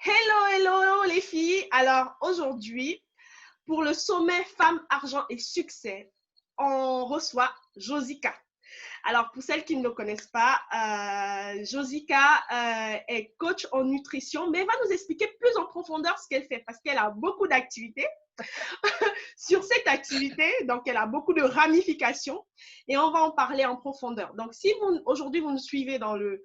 Hello, hello les filles. Alors aujourd'hui, pour le sommet Femmes, Argent et Succès, on reçoit Josika. Alors pour celles qui ne le connaissent pas, Josika est coach en nutrition, mais elle va nous expliquer plus en profondeur ce qu'elle fait parce qu'elle a beaucoup d'activités. Sur cette activité, donc elle a beaucoup de ramifications et on va en parler en profondeur. Donc si aujourd'hui vous nous suivez dans le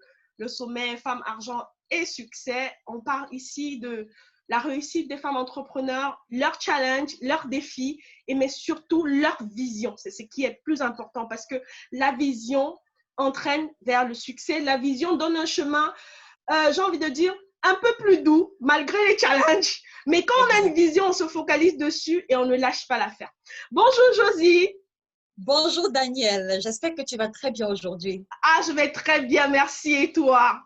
sommet Femmes, Argent et Succès, on parle ici de la réussite des femmes entrepreneurs, leurs challenges, leurs défis, mais surtout leur vision. C'est ce qui est le plus important parce que la vision entraîne vers le succès. La vision donne un chemin, j'ai envie de dire, un peu plus doux, malgré les challenges. Mais quand on a une vision, on se focalise dessus et on ne lâche pas l'affaire. Bonjour Josie. Bonjour Daniel, j'espère que tu vas très bien aujourd'hui. Ah, je vais très bien, merci. Et toi?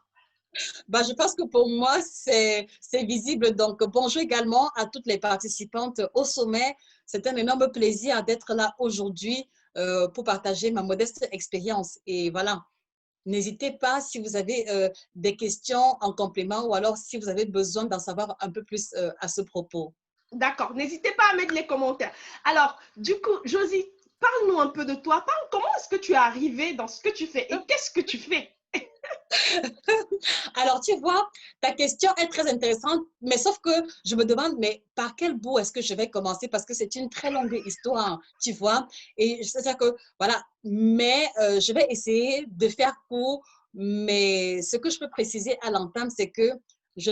Je pense que pour moi, c'est visible. Donc, bonjour également à toutes les participantes au sommet. C'est un énorme plaisir d'être là aujourd'hui pour partager ma modeste expérience. Et voilà, n'hésitez pas si vous avez des questions en complément ou alors si vous avez besoin d'en savoir un peu plus à ce propos. D'accord, n'hésitez pas à mettre les commentaires. Alors, du coup, Josie, parle-nous un peu de toi. Comment est-ce que tu es arrivée dans ce que tu fais et qu'est-ce que tu fais? Alors, tu vois, ta question est très intéressante, mais sauf que je me demande, mais par quel bout est-ce que je vais commencer? Parce que c'est une très longue histoire, tu vois. Et c'est-à-dire que, voilà, mais je vais essayer de faire court, mais ce que je peux préciser à l'entame, c'est que je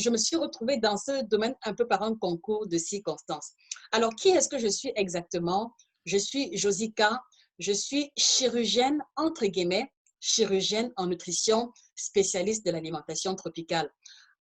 me suis retrouvée dans ce domaine un peu par un concours de circonstances. Alors, qui est-ce que je suis exactement? Je suis Josika, je suis chirurgienne, entre guillemets, chirurgienne en nutrition, spécialiste de l'alimentation tropicale.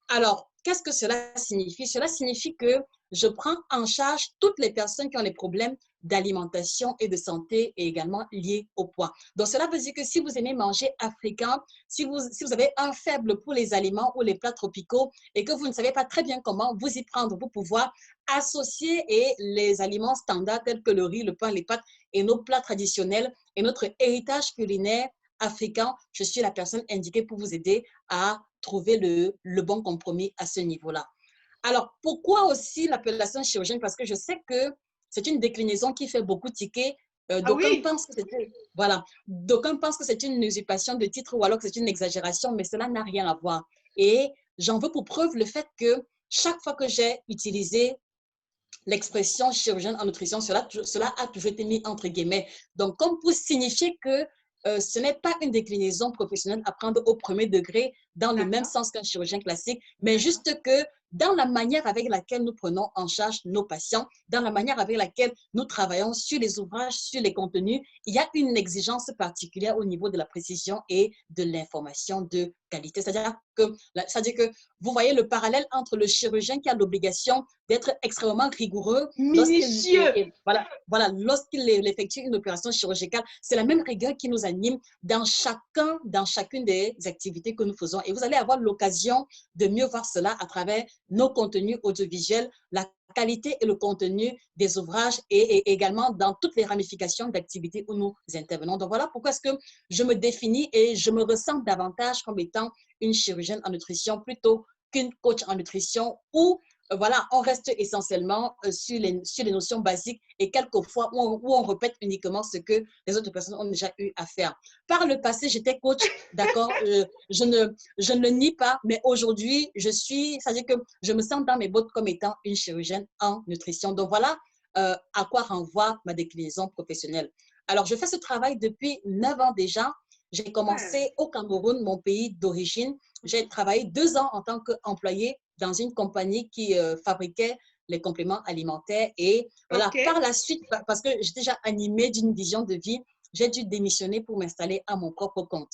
Alors, qu'est-ce que cela signifie? Cela signifie que je prends en charge toutes les personnes qui ont des problèmes d'alimentation et de santé et également liés au poids. Donc, cela veut dire que si vous aimez manger africain, si vous avez un faible pour les aliments ou les plats tropicaux et que vous ne savez pas très bien comment vous y prendre pour pouvoir associer les aliments standards tels que le riz, le pain, les pâtes et nos plats traditionnels et notre héritage culinaire africain, je suis la personne indiquée pour vous aider à trouver le bon compromis à ce niveau-là. Alors, pourquoi aussi l'appellation chirurgienne? Parce que je sais que c'est une déclinaison qui fait beaucoup tiquer. Ah D'aucuns oui, pensent que d'aucuns pensent que c'est une usurpation de titre ou alors que c'est une exagération, mais cela n'a rien à voir. Et j'en veux pour preuve le fait que chaque fois que j'ai utilisé l'expression chirurgienne en nutrition, cela a toujours été mis entre guillemets. Donc, comme pour signifier que ce n'est pas une déclinaison professionnelle à prendre au premier degré dans le même sens qu'un chirurgien classique, mais juste que dans la manière avec laquelle nous prenons en charge nos patients, dans la manière avec laquelle nous travaillons sur les ouvrages, sur les contenus, il y a une exigence particulière au niveau de la précision et de l'information de qualité. C'est-à-dire que vous voyez le parallèle entre le chirurgien qui a l'obligation d'être extrêmement rigoureux minutieux. lorsqu'il effectue une opération chirurgicale. C'est la même rigueur qui nous anime dans chacune des activités que nous faisons. Et vous allez avoir l'occasion de mieux voir cela à travers nos contenus audiovisuels, la qualité et le contenu des ouvrages et également dans toutes les ramifications d'activités où nous intervenons. Donc voilà pourquoi est-ce que je me définis et je me ressens davantage comme étant une chirurgienne en nutrition plutôt qu'une coach en nutrition où voilà, on reste essentiellement sur les notions basiques et quelquefois où on répète uniquement ce que les autres personnes ont déjà eu à faire. Par le passé, j'étais coach, d'accord, je ne le nie pas, mais aujourd'hui, c'est-à-dire que je me sens dans mes bottes comme étant une chirurgienne en nutrition. Donc voilà à quoi renvoie ma déclinaison professionnelle. Alors, je fais ce travail depuis 9 ans déjà. J'ai commencé au Cameroun, mon pays d'origine. J'ai travaillé 2 ans en tant qu'employée dans une compagnie qui fabriquait les compléments alimentaires. Et voilà, par la suite, parce que j'étais déjà animée d'une vision de vie, j'ai dû démissionner pour m'installer à mon propre compte.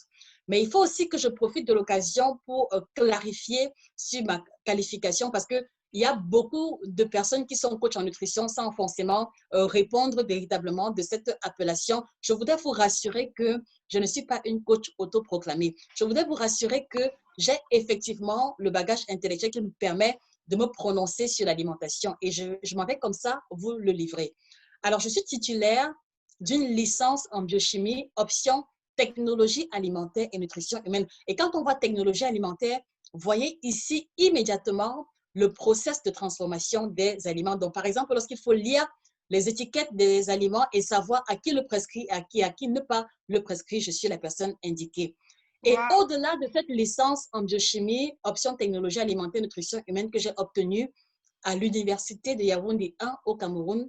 Mais il faut aussi que je profite de l'occasion pour clarifier sur ma qualification parce que il y a beaucoup de personnes qui sont coachs en nutrition sans forcément répondre véritablement de cette appellation. Je voudrais vous rassurer que je ne suis pas une coach autoproclamée. Je voudrais vous rassurer que j'ai effectivement le bagage intellectuel qui me permet de me prononcer sur l'alimentation et je m'en vais comme ça vous le livrer. Alors, je suis titulaire d'une licence en biochimie, option technologie alimentaire et nutrition humaine. Et quand on voit technologie alimentaire, voyez ici immédiatement le process de transformation des aliments. Donc, par exemple, lorsqu'il faut lire les étiquettes des aliments et savoir à qui le prescrit, à qui ne pas le prescrit, je suis la personne indiquée. Et Wow. au-delà de cette licence en biochimie, option technologie alimentaire, nutrition humaine que j'ai obtenue à l'université de Yaoundé 1 au Cameroun,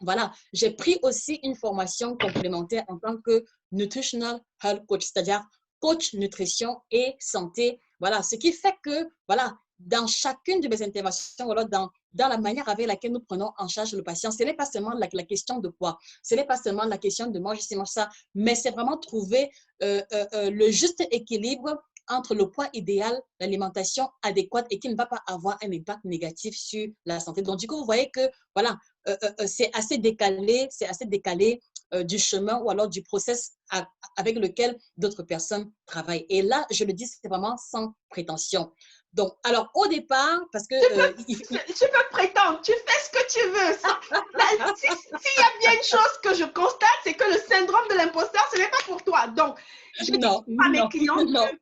voilà, j'ai pris aussi une formation complémentaire en tant que Nutritional Health Coach, c'est-à-dire coach nutrition et santé. Voilà, ce qui fait que, voilà, dans chacune de mes interventions, voilà, dans la manière avec laquelle nous prenons en charge le patient, ce n'est pas seulement la question de poids, ce n'est pas seulement la question de manger ci, mange ça, mais c'est vraiment trouver le juste équilibre entre le poids idéal, l'alimentation adéquate et qui ne va pas avoir un impact négatif sur la santé. Donc, du coup, vous voyez que, voilà, c'est assez décalé du chemin ou alors du process avec lequel d'autres personnes travaillent. Et là, je le dis, c'est vraiment sans prétention. Donc, alors, au départ, parce que... Tu peux prétendre, tu fais ce que tu veux. S'il y a bien une chose que je constate, c'est que le syndrome de l'imposteur, ce n'est pas pour toi. Donc, je dis à mes clients que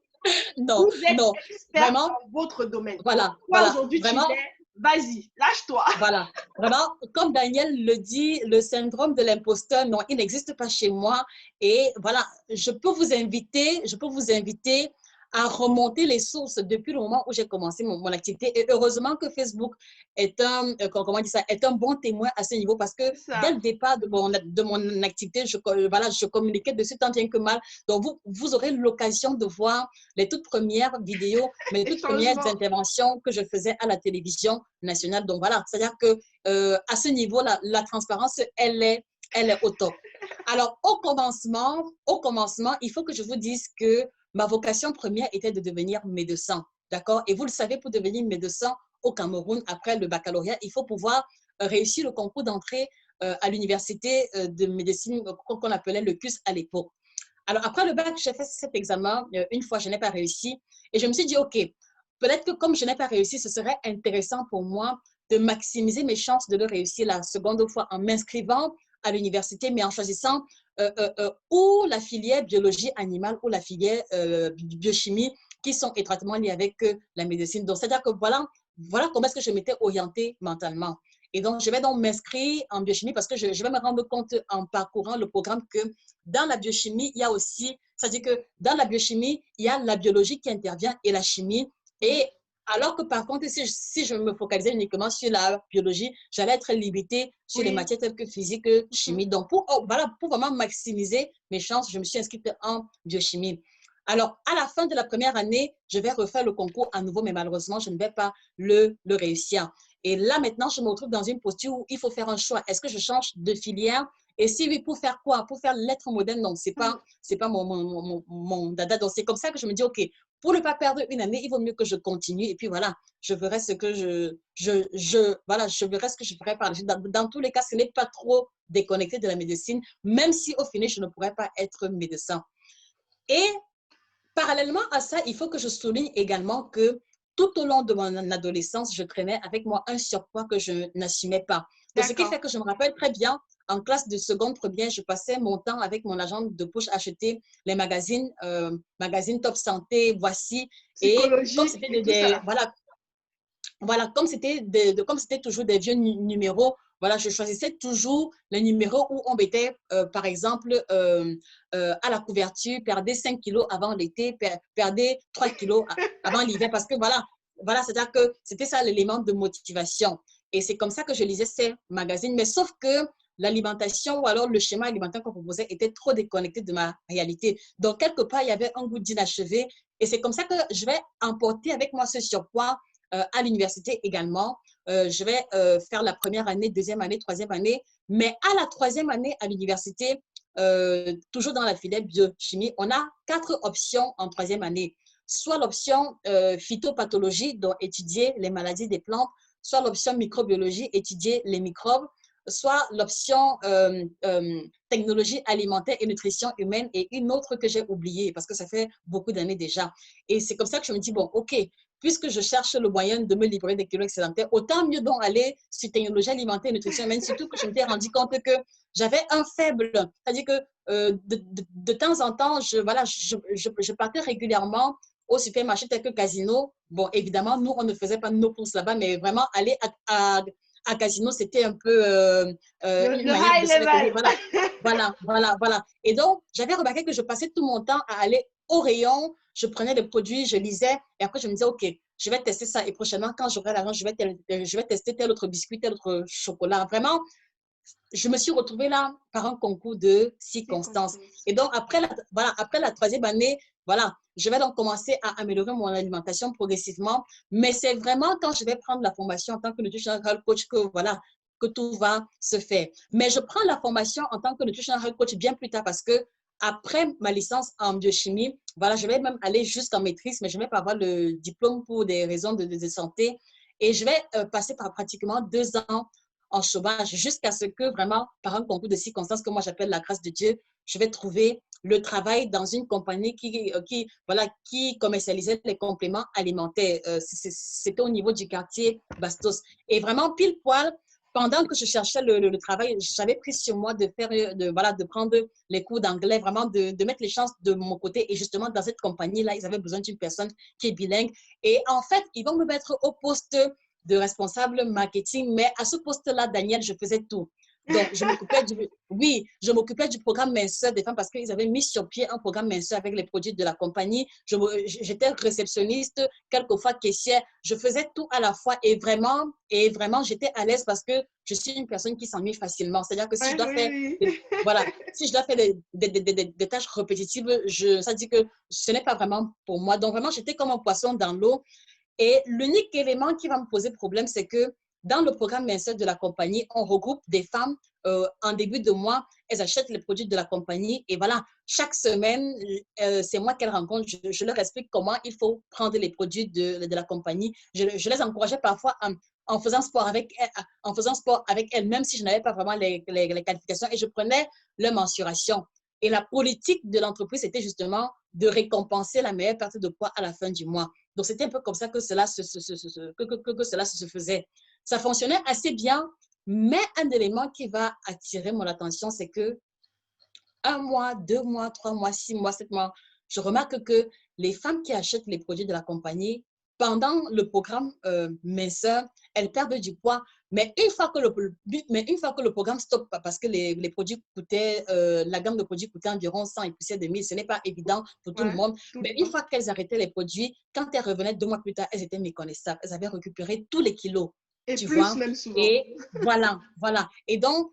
non, vous êtes expert vraiment, dans votre domaine. voilà, Toi, aujourd'hui, tu vraiment, l'es. Vas-y, lâche-toi. voilà, vraiment, comme Daniel le dit, le syndrome de l'imposteur, non, il n'existe pas chez moi. Et voilà, je peux vous inviter à remonter les sources depuis le moment où j'ai commencé mon activité. Et heureusement que Facebook est comment dire ça, est un bon témoin à ce niveau parce que dès Ça. le départ de mon activité, voilà, je communiquais dessus tant bien que mal. Donc, vous aurez l'occasion de voir les toutes premières vidéos, mes Les toutes premières interventions que je faisais à la télévision nationale. Donc, voilà, c'est-à-dire que à ce niveau, la transparence, elle est au top. Alors, au commencement, il faut que je vous dise que ma vocation première était de devenir médecin, d'accord? Et vous le savez, pour devenir médecin au Cameroun, après le baccalauréat, il faut pouvoir réussir le concours d'entrée à l'université de médecine qu'on appelait le CUS à l'époque. Alors, après le bac, j'ai fait cet examen. Une fois, je n'ai pas réussi. Et je me suis dit, OK, peut-être que comme je n'ai pas réussi, ce serait intéressant pour moi de maximiser mes chances de le réussir la seconde fois en m'inscrivant à l'université, mais en choisissant ou la filière biologie animale ou la filière biochimie qui sont étroitement liées avec la médecine. Donc, c'est-à-dire que voilà comment est-ce que je m'étais orientée mentalement. Et donc, je vais donc m'inscrire en biochimie parce que je vais me rendre compte en parcourant le programme que dans la biochimie, il y a aussi, c'est-à-dire que dans la biochimie, il y a la biologie qui intervient et la chimie. Et alors que par contre, si je me focalisais uniquement sur la biologie, j'allais être limitée sur les matières telles que physique, chimie. Donc, voilà, pour vraiment maximiser mes chances, je me suis inscrite en biochimie. Alors, à la fin de la première année, je vais refaire le concours à nouveau, mais malheureusement, je ne vais pas le réussir. Et là, maintenant, je me retrouve dans une posture où il faut faire un choix. Est-ce que je change de filière? Et si oui, pour faire quoi? Pour faire lettres moderne? Non, c'est pas mon dada. Donc, c'est comme ça que je me dis, OK, pour ne pas perdre une année, il vaut mieux que je continue. Et puis voilà, je verrai ce que voilà, je verrai ce que je ferai par la suite. Dans tous les cas, ce n'est pas trop déconnecté de la médecine, même si au final, je ne pourrais pas être médecin. Et parallèlement à ça, il faut que je souligne également que tout au long de mon adolescence, je traînais avec moi un surpoids que je n'assumais pas. Donc, ce qui fait que je me rappelle très bien, en classe de seconde première, je passais mon temps avec mon agent de poche à acheter les magazines, magazines Top Santé, Voici. Et comme Psychologie et tout ça. voilà, comme c'était toujours des vieux numéros, voilà, je choisissais toujours les numéros où on mettait, par exemple, à la couverture, perdez 5 kilos avant l'été, perdez 3 kilos avant l'hiver, parce que voilà, c'est-à-dire que c'était ça l'élément de motivation. Et c'est comme ça que je lisais ces magazines, mais sauf que l'alimentation ou alors le schéma alimentaire qu'on proposait était trop déconnecté de ma réalité. Donc, quelque part, il y avait un goût d'inachevé. Et c'est comme ça que je vais emporter avec moi ce surpoids à l'université également. Je vais faire la première année, deuxième année, troisième année. Mais à la troisième année à l'université, toujours dans la filière biochimie, on a 4 options en troisième année. Soit l'option phytopathologie, donc étudier les maladies des plantes, soit l'option microbiologie, étudier les microbes, soit l'option technologie alimentaire et nutrition humaine et une autre que j'ai oubliée parce que ça fait beaucoup d'années déjà. Et c'est comme ça que je me dis, bon, OK, puisque je cherche le moyen de me libérer des kilos excédentaires, autant mieux donc aller sur technologie alimentaire et nutrition humaine, surtout que je me suis rendu compte que j'avais un faible. C'est-à-dire que de temps en temps, je partais régulièrement au supermarché tel que Casino. Bon, évidemment, nous, on ne faisait pas nos courses là-bas, mais vraiment, aller à Casino, c'était un peu une Le manière high de se faire plaisir. level. Voilà. Et donc, j'avais remarqué que je passais tout mon temps à aller au rayon, je prenais les produits, je lisais, et après, je me disais, OK, je vais tester ça. Et prochainement, quand j'aurai l'argent, je vais tester tel autre biscuit, tel autre chocolat. Vraiment, je me suis retrouvée là par un concours de circonstances. Et donc, après la troisième année, voilà, je vais donc commencer à améliorer mon alimentation progressivement. Mais c'est vraiment quand je vais prendre la formation en tant que nutritional coach que, voilà, que tout va se faire. Mais je prends la formation en tant que nutritional coach bien plus tard parce que après ma licence en biochimie, voilà, je vais même aller jusqu'en maîtrise, mais je ne vais pas avoir le diplôme pour des raisons de santé. Et je vais passer par pratiquement 2 ans en chômage jusqu'à ce que vraiment, par un concours de circonstances que moi j'appelle la grâce de Dieu, je vais trouver le travail dans une compagnie qui commercialisait les compléments alimentaires. C'était au niveau du quartier Bastos. Et vraiment, pile poil, pendant que je cherchais le travail, j'avais pris sur moi de prendre les cours d'anglais, vraiment de mettre les chances de mon côté. Et justement, dans cette compagnie-là, ils avaient besoin d'une personne qui est bilingue. Et en fait, ils vont me mettre au poste de responsable marketing, mais à ce poste-là, Daniel, je faisais tout. Donc, je m'occupais du programme minceur des femmes parce qu'ils avaient mis sur pied un programme minceur avec les produits de la compagnie. J'étais réceptionniste, quelquefois caissière. Je faisais tout à la fois et vraiment, j'étais à l'aise parce que je suis une personne qui s'ennuie facilement. C'est-à-dire que si je dois faire, Oui. voilà, si je dois faire des tâches répétitives, ça dit que ce n'est pas vraiment pour moi. Donc, vraiment, j'étais comme un poisson dans l'eau. Et l'unique élément qui va me poser problème, c'est que dans le programme mensuel de la compagnie, on regroupe des femmes en début de mois, elles achètent les produits de la compagnie et voilà, chaque semaine, c'est moi qu'elles rencontrent, je leur explique comment il faut prendre les produits de la compagnie. Je les encourageais parfois en faisant sport avec elles, même si je n'avais pas vraiment les qualifications et je prenais leur mensuration. Et la politique de l'entreprise, était justement de récompenser la meilleure partie de poids à la fin du mois. Donc, c'était un peu comme ça que cela cela se faisait. Ça fonctionnait assez bien, mais un élément qui va attirer mon attention, c'est que 1 mois, 2 mois, 3 mois, 6 mois, 7 mois, je remarque que les femmes qui achètent les produits de la compagnie, pendant le programme minceur, elles perdent du poids. Mais une fois que le programme stoppe, parce que les produits coûtaient, la gamme de produits coûtait environ 100 et poussière de 1000, ce n'est pas évident pour tout le monde. Mais une fois qu'elles arrêtaient les produits, quand elles revenaient 2 mois plus tard, elles étaient méconnaissables. Elles avaient récupéré tous les kilos. Et Tu plus vois? même souvent. Et voilà. Et donc,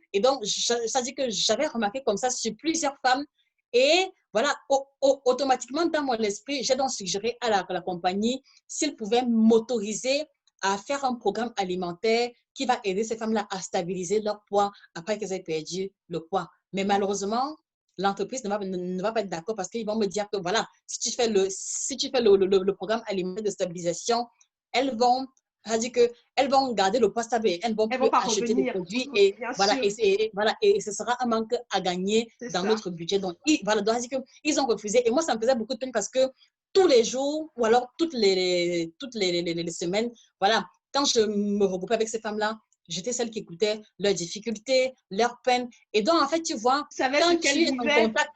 ça dit que j'avais remarqué comme ça sur plusieurs femmes. Et voilà, automatiquement, dans mon esprit, j'ai donc suggéré à la compagnie s'ils pouvaient m'autoriser à faire un programme alimentaire qui va aider ces femmes-là à stabiliser leur poids après qu'elles aient perdu le poids. Mais malheureusement, l'entreprise ne va pas être d'accord parce qu'ils vont me dire que voilà, si tu fais le programme alimentaire de stabilisation, elles vont, ça dit que elles vont garder le poids stable et elles ne vont Elles plus vont pas acheter des revenir. produits et Bien voilà, sûr, et ce sera un manque à gagner c'est dans ça. notre budget. Donc, donc ils ont refusé et moi, ça me faisait beaucoup de peine parce que tous les jours ou alors toutes les semaines, voilà, quand je me regroupais avec ces femmes-là, j'étais celle qui écoutait leurs difficultés, leurs peines. Et donc, en fait, tu vois, Tu savais ce quand qu'elles tu es en vivaient. contact,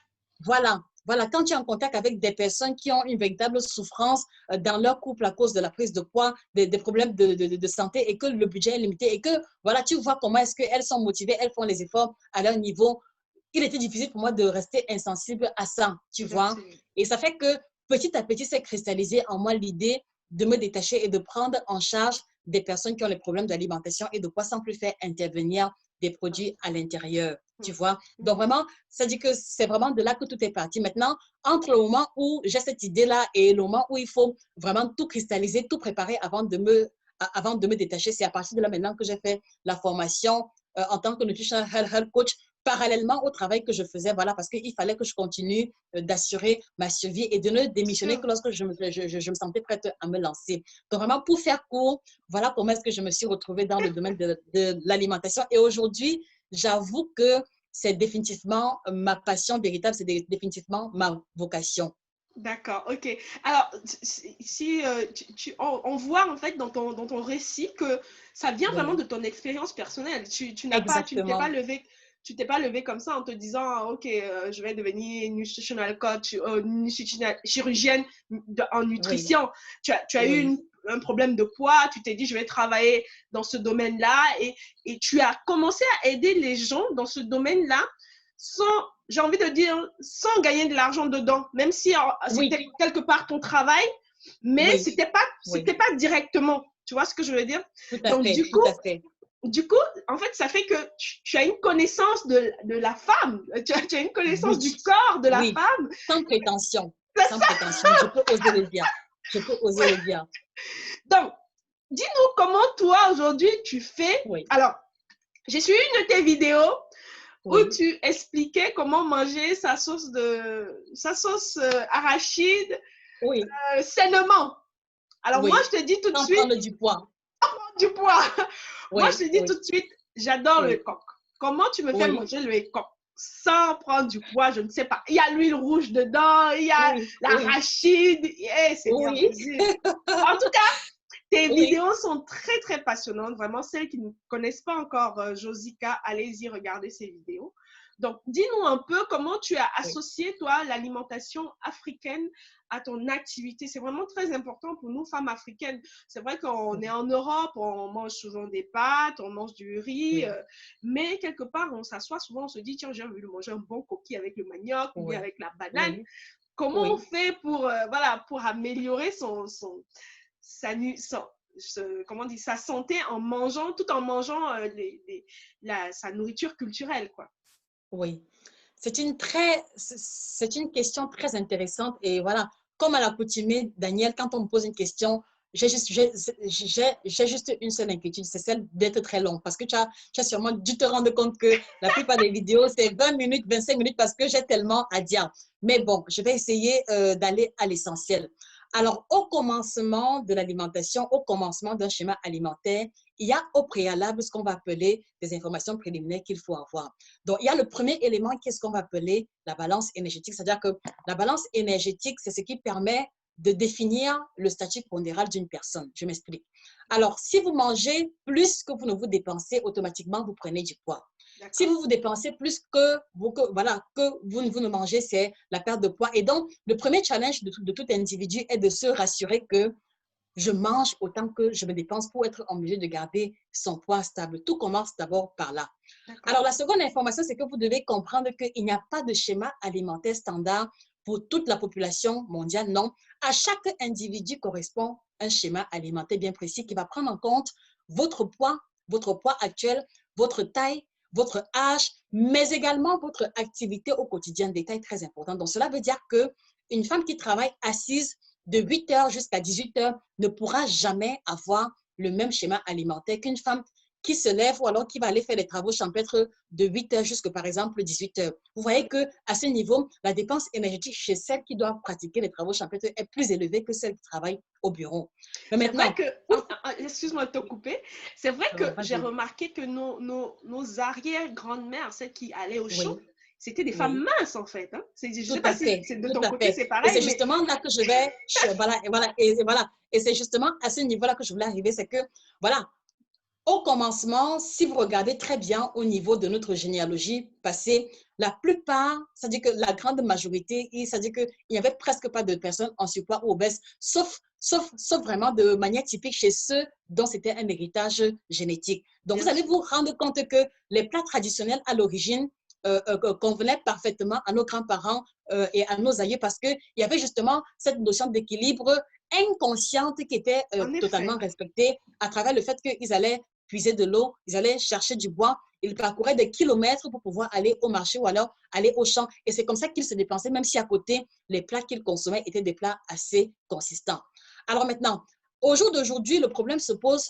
quand tu es en contact avec des personnes qui ont une véritable souffrance dans leur couple à cause de la prise de poids, des problèmes de santé et que le budget est limité et que, voilà, tu vois comment est-ce qu'elles sont motivées, elles font les efforts à leur niveau. Il était difficile pour moi de rester insensible à ça, tu Bien vois. sûr. Et ça fait que petit à petit, s'est cristallisé en moi l'idée de me détacher et de prendre en charge des personnes qui ont les problèmes d'alimentation et de quoi sans plus faire intervenir des produits à l'intérieur, tu vois. Donc vraiment, ça dit que c'est vraiment de là que tout est parti. Maintenant, entre le moment où j'ai cette idée-là et le moment où il faut vraiment tout cristalliser, tout préparer avant de me détacher, c'est à partir de là maintenant que j'ai fait la formation en tant que nutritional health coach parallèlement au travail que je faisais, voilà, parce qu'il fallait que je continue d'assurer ma survie et de ne démissionner que lorsque je me sentais prête à me lancer. Donc, vraiment, pour faire court, voilà comment est-ce que je me suis retrouvée dans le domaine de l'alimentation. Et aujourd'hui, j'avoue que c'est définitivement ma passion véritable, c'est définitivement ma vocation. D'accord, ok. Alors, si on voit en fait dans ton récit que ça vient vraiment Oui, de ton expérience personnelle. Tu ne t'es pas exactement. levé tu t'es pas levé comme ça en te disant, OK, je vais devenir nutritional coach, chirurgienne en Oui, nutrition. Tu as eu oui, un problème de poids, tu t'es dit, je vais travailler dans ce domaine-là et tu as commencé à aider les gens dans ce domaine-là sans, j'ai envie de dire, sans gagner de l'argent dedans, même si c'était oui, quelque part ton travail, mais oui, c'était oui, pas directement. Tu vois ce que je veux dire? tout à Donc, fait, tout à fait. du coup, en fait, ça fait que tu as une connaissance de la femme, tu as une connaissance Oui, du corps de la oui, femme. sans prétention, C'est sans ça. prétention, je peux oser le dire. Je peux oser le dire. Donc, dis-nous comment toi, aujourd'hui, tu fais. Oui, Alors, j'ai suivi une de tes vidéos où oui, tu expliquais comment manger sa sauce arachide oui, sainement. Alors, moi, oui. je te dis tout de Sans suite, prendre du poids. du poids. Moi, je Oui, te dis tout oui, de suite, j'adore le oui, coq. Comment tu me fais oui, manger le coq sans prendre du poids? Je ne sais pas. Il y a l'huile rouge dedans, il y a oui, oui, l'arachide. Eh, Seigneur oui, Jésus. En tout cas, tes oui, vidéos sont très, très passionnantes. Vraiment, celles qui ne connaissent pas encore Josica, allez-y regarder ses vidéos. Donc, dis-nous un peu comment tu as oui, associé, toi, l'alimentation africaine à ton activité. C'est vraiment très important pour nous, femmes africaines. C'est vrai qu'on est oui, en Europe, on mange souvent des pâtes, on mange du riz, oui, mais quelque part, on s'assoit souvent, on se dit, tiens, j'ai envie de manger un bon coquille avec le manioc ou bien oui, avec la banane. oui, Comment on oui. fait pour, voilà, pour améliorer sa, comment on dit, sa santé en mangeant, tout en mangeant sa nourriture culturelle, quoi. Oui. C'est une question très intéressante et voilà, comme à l'accoutumée, Daniel, quand on me pose une question, j'ai juste une seule inquiétude, c'est celle d'être très long parce que tu as sûrement dû te rendre compte que la plupart des vidéos, c'est 20 minutes, 25 minutes parce que j'ai tellement à dire. Mais bon, je vais essayer d'aller à l'essentiel. Alors, au commencement de l'alimentation, au commencement d'un schéma alimentaire, il y a au préalable ce qu'on va appeler des informations préliminaires qu'il faut avoir. Donc, il y a le premier élément qui est ce qu'on va appeler la balance énergétique. C'est-à-dire que la balance énergétique, c'est ce qui permet de définir le statut pondéral d'une personne. Je m'explique. Alors, si vous mangez plus que vous ne vous dépensez, automatiquement, vous prenez du poids. Si D'accord? vous vous dépensez plus voilà, que vous ne mangez, c'est la perte de poids. Et donc, le premier challenge de tout individu est de se rassurer que je mange autant que je me dépense pour être en mesure de garder son poids stable. Tout commence d'abord par là. D'accord? Alors, la seconde information, c'est que vous devez comprendre qu'il n'y a pas de schéma alimentaire standard pour toute la population mondiale. Non, à chaque individu correspond un schéma alimentaire bien précis qui va prendre en compte votre poids actuel, votre taille, votre âge, mais également votre activité au quotidien. Détail très important. Donc, cela veut dire qu'une femme qui travaille assise de 8 heures jusqu'à 18 heures ne pourra jamais avoir le même schéma alimentaire qu'une femme qui se lève ou alors qui va aller faire les travaux champêtres de 8 heures jusqu'à, par exemple, 18 heures. Vous voyez qu'à ce niveau, la dépense énergétique chez celle qui doit pratiquer les travaux champêtres est plus élevée que celle qui travaille au bureau. Mais C'est vrai maintenant, que, excuse-moi de te couper, c'est vrai que j'ai vas-y. remarqué que nos arrière-grandes-mères, celles qui allaient au champ, Oui, c'était des femmes oui. minces en fait. Hein. Je ne Tout sais pas à si fait, c'est de tout ton à côté, fait. c'est Et pareil, c'est mais justement là que voilà, voilà. Et c'est justement à ce niveau-là que je voulais arriver, c'est que, voilà, au commencement, si vous regardez très bien au niveau de notre généalogie passée, la plupart, c'est-à-dire que la grande majorité, c'est-à-dire qu'il n'y avait presque pas de personnes en surpoids ou obèses, sauf vraiment de manière typique chez ceux dont c'était un héritage génétique. Donc, vous bien allez sûr. vous rendre compte que les plats traditionnels à l'origine convenaient parfaitement à nos grands-parents et à nos aïeux parce qu'il y avait justement cette notion d'équilibre inconsciente qui était En totalement effet, respectée à travers le fait qu'ils allaient puiser de l'eau, ils allaient chercher du bois, ils parcouraient des kilomètres pour pouvoir aller au marché ou alors aller au champ. Et c'est comme ça qu'ils se dépensaient, même si à côté, les plats qu'ils consommaient étaient des plats assez consistants. Alors maintenant, au jour d'aujourd'hui, le problème se pose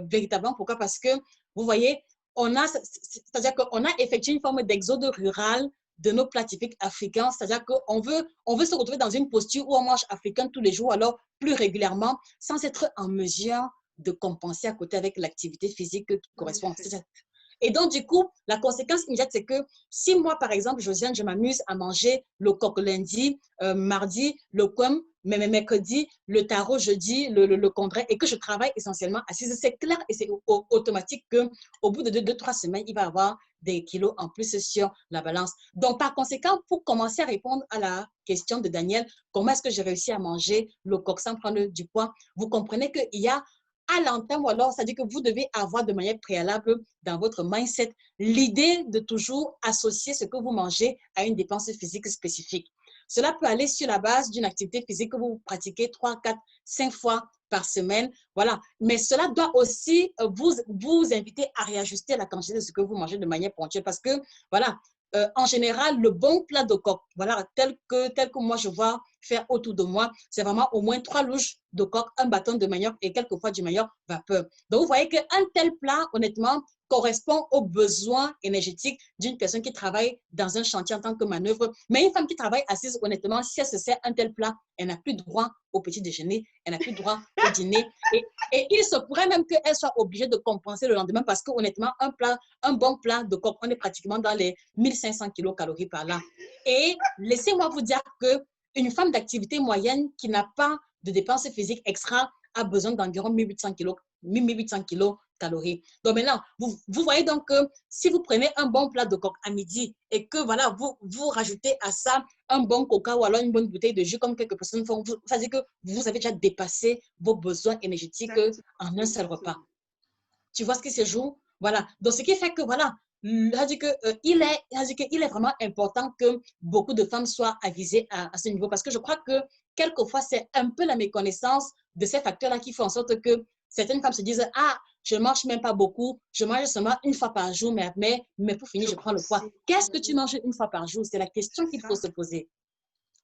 véritablement. Pourquoi? Parce que, vous voyez, c'est-à-dire qu'on a effectué une forme d'exode rural de nos plats typiques africains, c'est-à-dire on veut se retrouver dans une posture où on mange africain tous les jours, alors plus régulièrement, sans être en mesure de compenser à côté avec l'activité physique qui en correspond. effet. Et donc, du coup, la conséquence immédiate, c'est que si moi, par exemple, Josiane, je m'amuse à manger le coq lundi, mardi, le quem, mes mercredis, le tarot jeudi, le congrès, et que je travaille essentiellement assise, c'est clair et c'est automatique qu'au bout de 2-3 semaines, il va y avoir des kilos en plus sur la balance. Donc, par conséquent, pour commencer à répondre à la question de Daniel, comment est-ce que j'ai réussi à manger le coq sans prendre du poids, vous comprenez qu'il y a à long terme, ou alors, c'est-à-dire que vous devez avoir de manière préalable dans votre mindset l'idée de toujours associer ce que vous mangez à une dépense physique spécifique. Cela peut aller sur la base d'une activité physique que vous pratiquez 3, 4, 5 fois par semaine. Voilà. Mais cela doit aussi vous inviter à réajuster la quantité de ce que vous mangez de manière ponctuelle parce que, voilà, en général, le bon plat de coq, voilà, tel que moi je vois faire autour de moi, c'est vraiment au moins 3 louches de coq, un bâton de manioc et quelquefois du manioc vapeur. Donc, vous voyez qu'un tel plat, honnêtement, correspond aux besoins énergétiques d'une personne qui travaille dans un chantier en tant que manœuvre. Mais une femme qui travaille assise, honnêtement, si elle se sert un tel plat, elle n'a plus droit au petit déjeuner, elle n'a plus droit au dîner. Et il se pourrait même qu'elle soit obligée de compenser le lendemain parce que, honnêtement, un bon plat de coq, on est pratiquement dans les 1500 kilocalories par là. Et laissez-moi vous dire qu'une femme d'activité moyenne qui n'a pas de dépenses physiques extra a besoin d'environ 1800 kilocalories. Donc maintenant, vous voyez donc que si vous prenez un bon plat de coq à midi et que voilà, vous rajoutez à ça un bon coca ou alors une bonne bouteille de jus comme quelques personnes font, ça veut dire que vous avez déjà dépassé vos besoins énergétiques en un seul repas. Tu vois ce qui se joue? Voilà. Donc, ce qui fait que, voilà, il est vraiment important que beaucoup de femmes soient avisées à ce niveau parce que je crois que quelquefois, c'est un peu la méconnaissance de ces facteurs-là qui font en sorte que certaines femmes se disent « Ah, je ne mange même pas beaucoup, je mange seulement une fois par jour, mais pour finir, je prends le poids. » Qu'est-ce que tu manges une fois par jour? C'est la question qu'il faut se poser.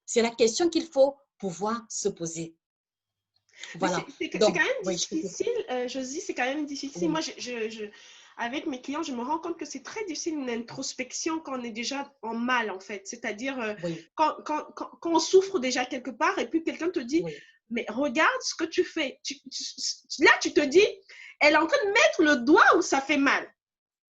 C'est la question qu'il faut pouvoir se poser. Voilà. C'est quand même difficile, Josie, c'est quand même difficile. Oui. Moi, avec mes clients, je me rends compte que c'est très difficile une introspection quand on est déjà en mal, en fait. C'est-à-dire quand on souffre déjà quelque part et puis quelqu'un te dit, mais regarde ce que tu fais. Là, tu te dis, elle est en train de mettre le doigt où ça fait mal.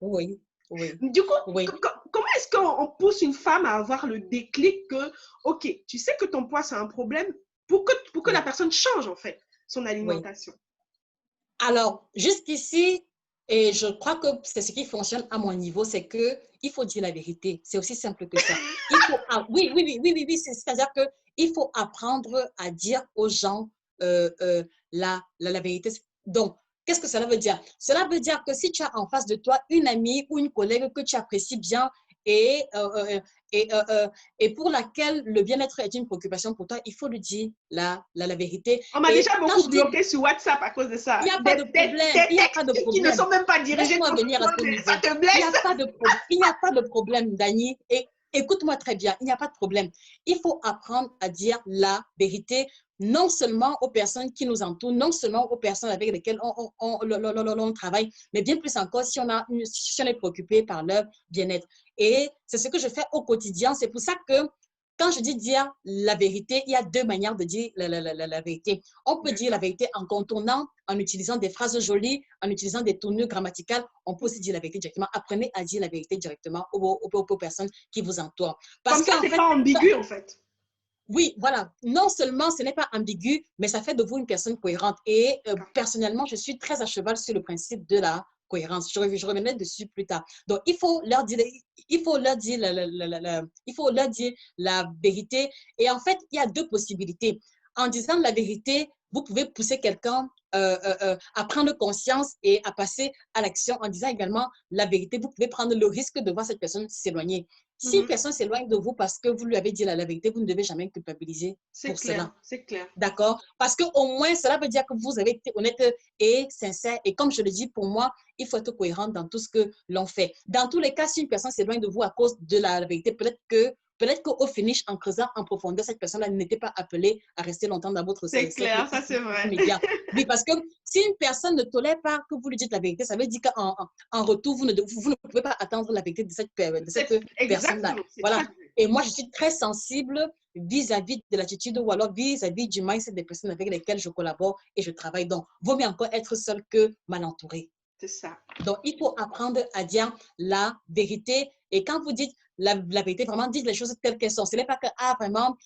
Oui. Oui. Du coup, comment est-ce qu'on pousse une femme à avoir le déclic que, OK, tu sais que ton poids, c'est un problème pour que la personne change, en fait, son alimentation? Alors, jusqu'ici, et je crois que c'est ce qui fonctionne à mon niveau, c'est qu'il faut dire la vérité. C'est aussi simple que ça. Oui, c'est-à-dire qu'il faut apprendre à dire aux gens la vérité. Donc, qu'est-ce que cela veut dire? Cela veut dire que si tu as en face de toi une amie ou une collègue que tu apprécies bien et pour laquelle le bien-être est une préoccupation pour toi, il faut lui dire la vérité. On m'a déjà beaucoup bloqué sur WhatsApp à cause de ça. Il n'y a pas de problème. Il n'y a pas de problème. Qui ne sont même pas dirigés contre venir à ce niveau. Ça te blesse. Il n'y a pas de problème, Dani. Et écoute-moi très bien, il n'y a pas de problème. Il faut apprendre à dire la vérité, non seulement aux personnes qui nous entourent, non seulement aux personnes avec lesquelles on travaille, mais bien plus encore si on est préoccupé par leur bien-être. Et c'est ce que je fais au quotidien. C'est pour ça que quand je dis dire la vérité, il y a 2 manières de dire la vérité. On peut dire la vérité en contournant, en utilisant des phrases jolies, en utilisant des tournures grammaticales. On peut aussi dire la vérité directement. Apprenez à dire la vérité directement aux personnes qui vous entourent. Parce que c'est pas ambigu, en fait. Oui, voilà. Non seulement ce n'est pas ambigu, mais ça fait de vous une personne cohérente. Et personnellement, je suis très à cheval sur le principe de la cohérence. Je reviendrai dessus plus tard. Donc, il faut leur dire la vérité. Et en fait, il y a 2 possibilités. En disant la vérité, vous pouvez pousser quelqu'un à prendre conscience et à passer à l'action. En disant également la vérité, vous pouvez prendre le risque de voir cette personne s'éloigner. Si une personne s'éloigne de vous parce que vous lui avez dit la vérité, vous ne devez jamais culpabiliser pour cela. C'est clair. D'accord? Parce qu'au moins, cela veut dire que vous avez été honnête et sincère. Et comme je le dis, pour moi, il faut être cohérent dans tout ce que l'on fait. Dans tous les cas, si une personne s'éloigne de vous à cause de la vérité, peut-être qu'au finish, en creusant en profondeur, cette personne-là n'était pas appelée à rester longtemps dans votre cercle. C'est clair, ça c'est vrai. Immédiat. Oui, parce que si une personne ne tolère pas que vous lui dites la vérité, ça veut dire qu'en retour, vous ne pouvez pas attendre la vérité de cette personne-là. Voilà. Et moi, je suis très sensible vis-à-vis de l'attitude ou alors vis-à-vis du mindset des personnes avec lesquelles je collabore et je travaille. Donc, vaut mieux encore être seul que mal entouré. C'est ça. Donc, il faut apprendre à dire la vérité. Et quand vous dites la vérité, vraiment, dites les choses telles qu'elles sont. Ce n'est pas que, vraiment,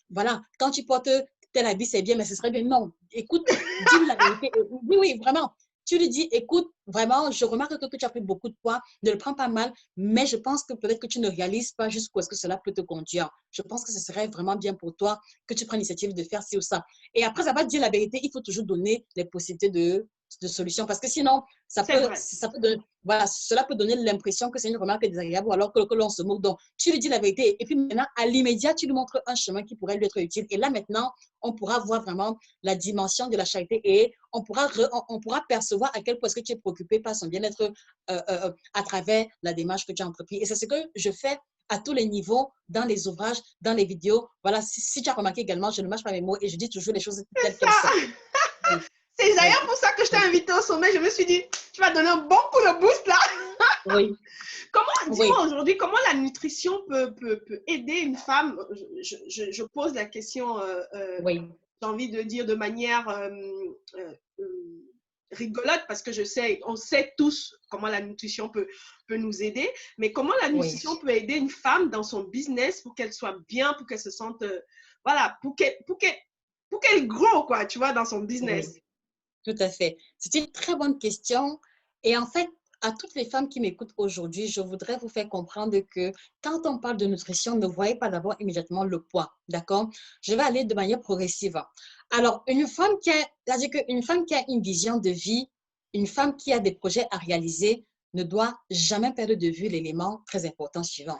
voilà, quand tu portes tel habit, c'est bien, mais ce serait bien. Non, écoute, dis-lui la vérité. Oui, oui, vraiment. Tu lui dis, écoute, vraiment, je remarque que tu as pris beaucoup de poids, ne le prends pas mal, mais je pense que peut-être que tu ne réalises pas jusqu'où est-ce que cela peut te conduire. Je pense que ce serait vraiment bien pour toi que tu prennes l'initiative de faire ci ou ça. Et après avoir dit la vérité, il faut toujours donner les possibilités de solutions parce que sinon, C'est vrai. voilà, cela peut donner l'impression que c'est une remarque désagréable ou alors que l'on se moque. Donc, tu lui dis la vérité et puis maintenant, à l'immédiat, tu lui montres un chemin qui pourrait lui être utile. Et là, maintenant, on pourra voir vraiment la dimension de la charité et on pourra percevoir à quel point est-ce que tu es préoccupé par son bien-être à travers la démarche que tu as entreprise. Et c'est ce que je fais à tous les niveaux, dans les ouvrages, dans les vidéos. Voilà, si tu as remarqué également, je ne mâche pas mes mots et je dis toujours les choses telles qu'elles sont. Oui, C'est oui, d'ailleurs pour ça que je t'ai oui, invité au sommet. Je me suis dit, tu vas donner un bon coup de boost là. oui, Comment, oui, dis-moi aujourd'hui, comment la nutrition peut aider une femme? Je pose la question, oui, j'ai envie de dire de manière rigolote parce que on sait tous comment la nutrition peut nous aider, mais comment la oui, nutrition peut aider une femme dans son business pour qu'elle soit bien, pour qu'elle se sente, voilà, pour qu'elle grow, quoi, tu vois, dans son oui. business. Tout à fait. C'est une très bonne question. Et en fait, à toutes les femmes qui m'écoutent aujourd'hui, je voudrais vous faire comprendre que quand on parle de nutrition, ne voyez pas d'abord immédiatement le poids, d'accord? Je vais aller de manière progressive. Alors, c'est-à-dire qu'une femme qui a une vision de vie, une femme qui a des projets à réaliser, ne doit jamais perdre de vue l'élément très important suivant.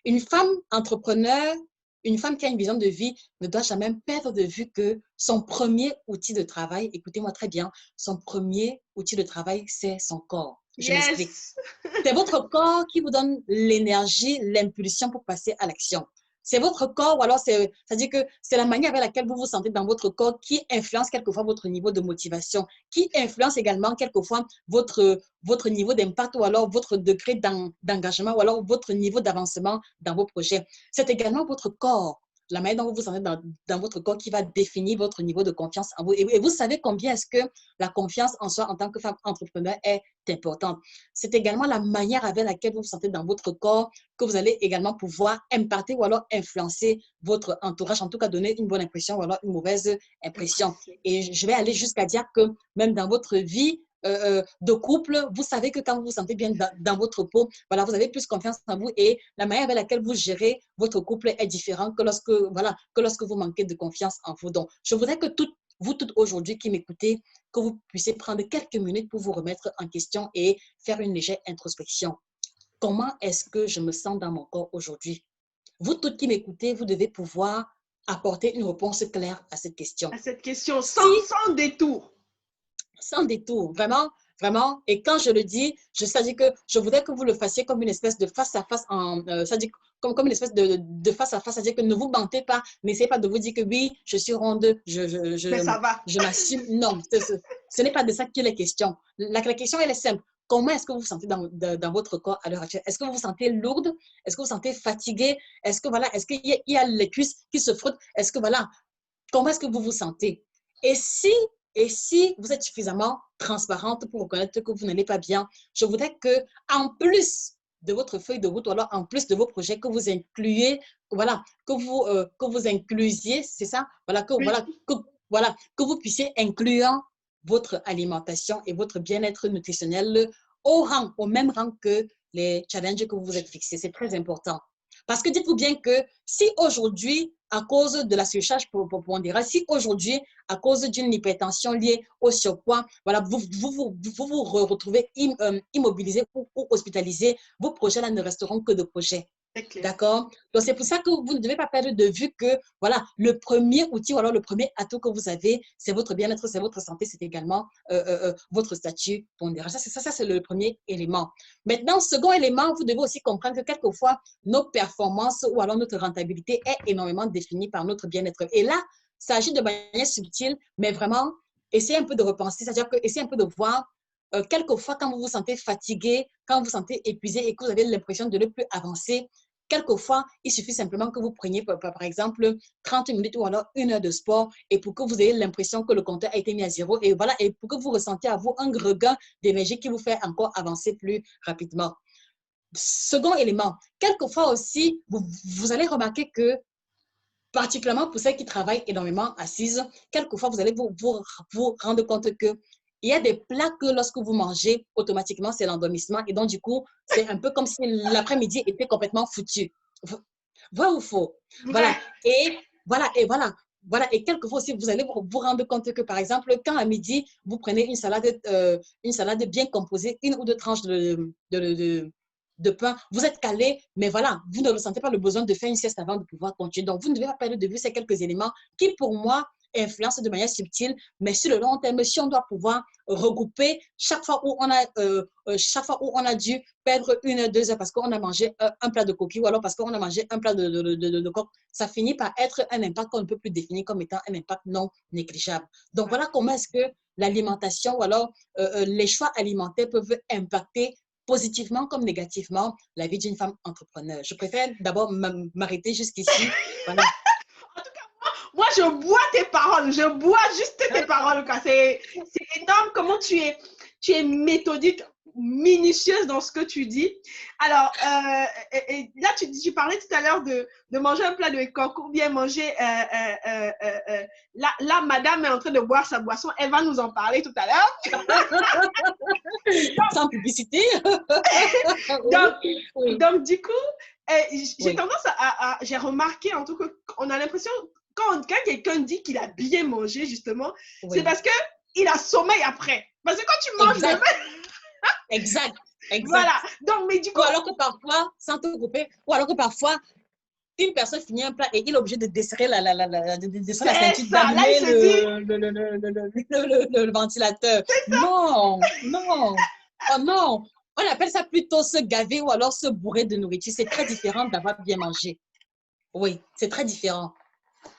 Une femme entrepreneur, une femme qui a une vision de vie ne doit jamais perdre de vue que son premier outil de travail, écoutez-moi très bien, son premier outil de travail, c'est son corps. Je m'explique. Yes! C'est votre corps qui vous donne l'énergie, l'impulsion pour passer à l'action. C'est votre corps, ou alors c'est-à-dire que c'est la manière avec laquelle vous vous sentez dans votre corps qui influence quelquefois votre niveau de motivation, qui influence également quelquefois votre niveau d'impact ou alors votre degré d'engagement ou alors votre niveau d'avancement dans vos projets. C'est également votre corps, la manière dont vous vous sentez dans votre corps qui va définir votre niveau de confiance en vous. Et vous savez combien est-ce que la confiance en soi en tant que femme entrepreneur est importante. C'est également la manière avec laquelle vous vous sentez dans votre corps que vous allez également pouvoir impacter ou alors influencer votre entourage, en tout cas donner une bonne impression ou alors une mauvaise impression. Et je vais aller jusqu'à dire que même dans votre vie de couple, vous savez que quand vous vous sentez bien dans votre peau, voilà, vous avez plus confiance en vous et la manière avec laquelle vous gérez votre couple est différente que lorsque vous manquez de confiance en vous. Donc, je voudrais que vous toutes aujourd'hui qui m'écoutez, que vous puissiez prendre quelques minutes pour vous remettre en question et faire une légère introspection. Comment est-ce que je me sens dans mon corps aujourd'hui? Vous toutes qui m'écoutez, vous devez pouvoir apporter une réponse claire à cette question. À cette question, Si, sans détour. sans détour, vraiment, vraiment, et quand je le dis, c'est-à-dire que je voudrais que vous le fassiez comme une espèce de face à face, c'est-à-dire comme une espèce de face à face, c'est-à-dire que ne vous mentez pas, n'essayez pas de vous dire que oui, je suis ronde, Mais ça va. je m'assume. Non, ce n'est pas de ça qu'il est question. La question, elle est simple. Comment est-ce que vous vous sentez dans votre corps à l'heure actuelle? Est-ce que vous vous sentez lourde? Est-ce que vous vous sentez fatiguée? Est-ce que voilà, est-ce qu'il y a les cuisses qui se frottent? Est-ce que voilà, comment est-ce que vous vous sentez? Et si, et si vous êtes suffisamment transparente pour reconnaître que vous n'allez pas bien, je voudrais que, en plus de votre feuille de route, ou alors en plus de vos projets, que vous incluiez, voilà, que vous inclusiez, c'est ça, Oui. voilà, que vous puissiez inclure votre alimentation et votre bien-être nutritionnel au même rang que les challenges que vous vous êtes fixés. C'est très important. Parce que dites-vous bien que si aujourd'hui, à cause de la surcharge pondérale, si aujourd'hui, à cause d'une hypertension liée au surpoids, voilà, vous retrouvez immobilisé ou hospitalisé, vos projets là ne resteront que de projets. C'est clair. D'accord? Donc, c'est pour ça que vous ne devez pas perdre de vue que, voilà, le premier outil ou alors le premier atout que vous avez, c'est votre bien-être, c'est votre santé, c'est également votre statut pondéral. Ça c'est le premier élément. Maintenant, second élément, vous devez aussi comprendre que quelquefois, nos performances ou alors notre rentabilité est énormément définie par notre bien-être. Et là, ça agit de manière subtile, mais vraiment, essayez un peu de repenser, c'est-à-dire que essayez un peu de voir quelquefois, quand vous vous sentez fatigué, quand vous vous sentez épuisé et que vous avez l'impression de ne plus avancer, quelquefois, il suffit simplement que vous preniez, par exemple, 30 minutes ou alors 1 heure de sport et pour que vous ayez l'impression que le compteur a été mis à zéro et voilà, et pour que vous ressentiez à vous un regain d'énergie qui vous fait encore avancer plus rapidement. Second élément, quelquefois aussi, vous allez remarquer que particulièrement pour celles qui travaillent énormément assises, quelquefois, vous allez vous rendre compte que il y a des plats que lorsque vous mangez, automatiquement, c'est l'endormissement. Et donc, du coup, c'est un peu comme si l'après-midi était complètement foutu. Vrai ou faux? Vrai. Voilà. Voilà. Et quelquefois aussi, vous allez vous rendre compte que, par exemple, quand à midi, vous prenez une salade bien composée, une ou deux tranches de pain, vous êtes calé, mais voilà, vous ne ressentez pas le besoin de faire une sieste avant de pouvoir continuer. Donc, vous ne devez pas perdre de vue ces quelques éléments qui, pour moi, influencent de manière subtile, mais sur le long terme, si on doit pouvoir regrouper chaque fois où on a dû perdre 1 heure, 2 heures parce qu'on a mangé un plat de coquille ou alors parce qu'on a mangé un plat de coq, ça finit par être un impact qu'on ne peut plus définir comme étant un impact non négligeable. Donc, voilà comment est-ce que l'alimentation ou alors les choix alimentaires peuvent impacter positivement comme négativement la vie d'une femme entrepreneur. Je préfère d'abord m'arrêter jusqu'ici. Voilà. En tout cas, moi, je bois tes paroles. Je bois juste tes paroles. C'est énorme comment tu es méthodique, minutieuse dans ce que tu dis. Alors, et là, tu parlais tout à l'heure de manger un plat de coq ou bien manger. Là, madame est en train de boire sa boisson. Elle va nous en parler tout à l'heure. Sans publicité. donc, Oui. donc, du coup, j'ai Oui. tendance j'ai remarqué en tout cas, on a l'impression, quand quelqu'un dit qu'il a bien mangé, justement, c'est Oui. parce qu'il a sommeil après. Parce que quand tu manges le Exact. même, Exact. Exact. voilà. Donc, mais du coup, Ou alors que parfois, sans te couper, ou alors que parfois, une personne finit un plat et il est obligé de desserrer la c'est ceinture, ça. Là, il d'allumer se dit, le ventilateur. Non, non, oh non. On appelle ça plutôt se gaver ou alors se bourrer de nourriture. C'est très différent d'avoir bien mangé. Oui, c'est très différent.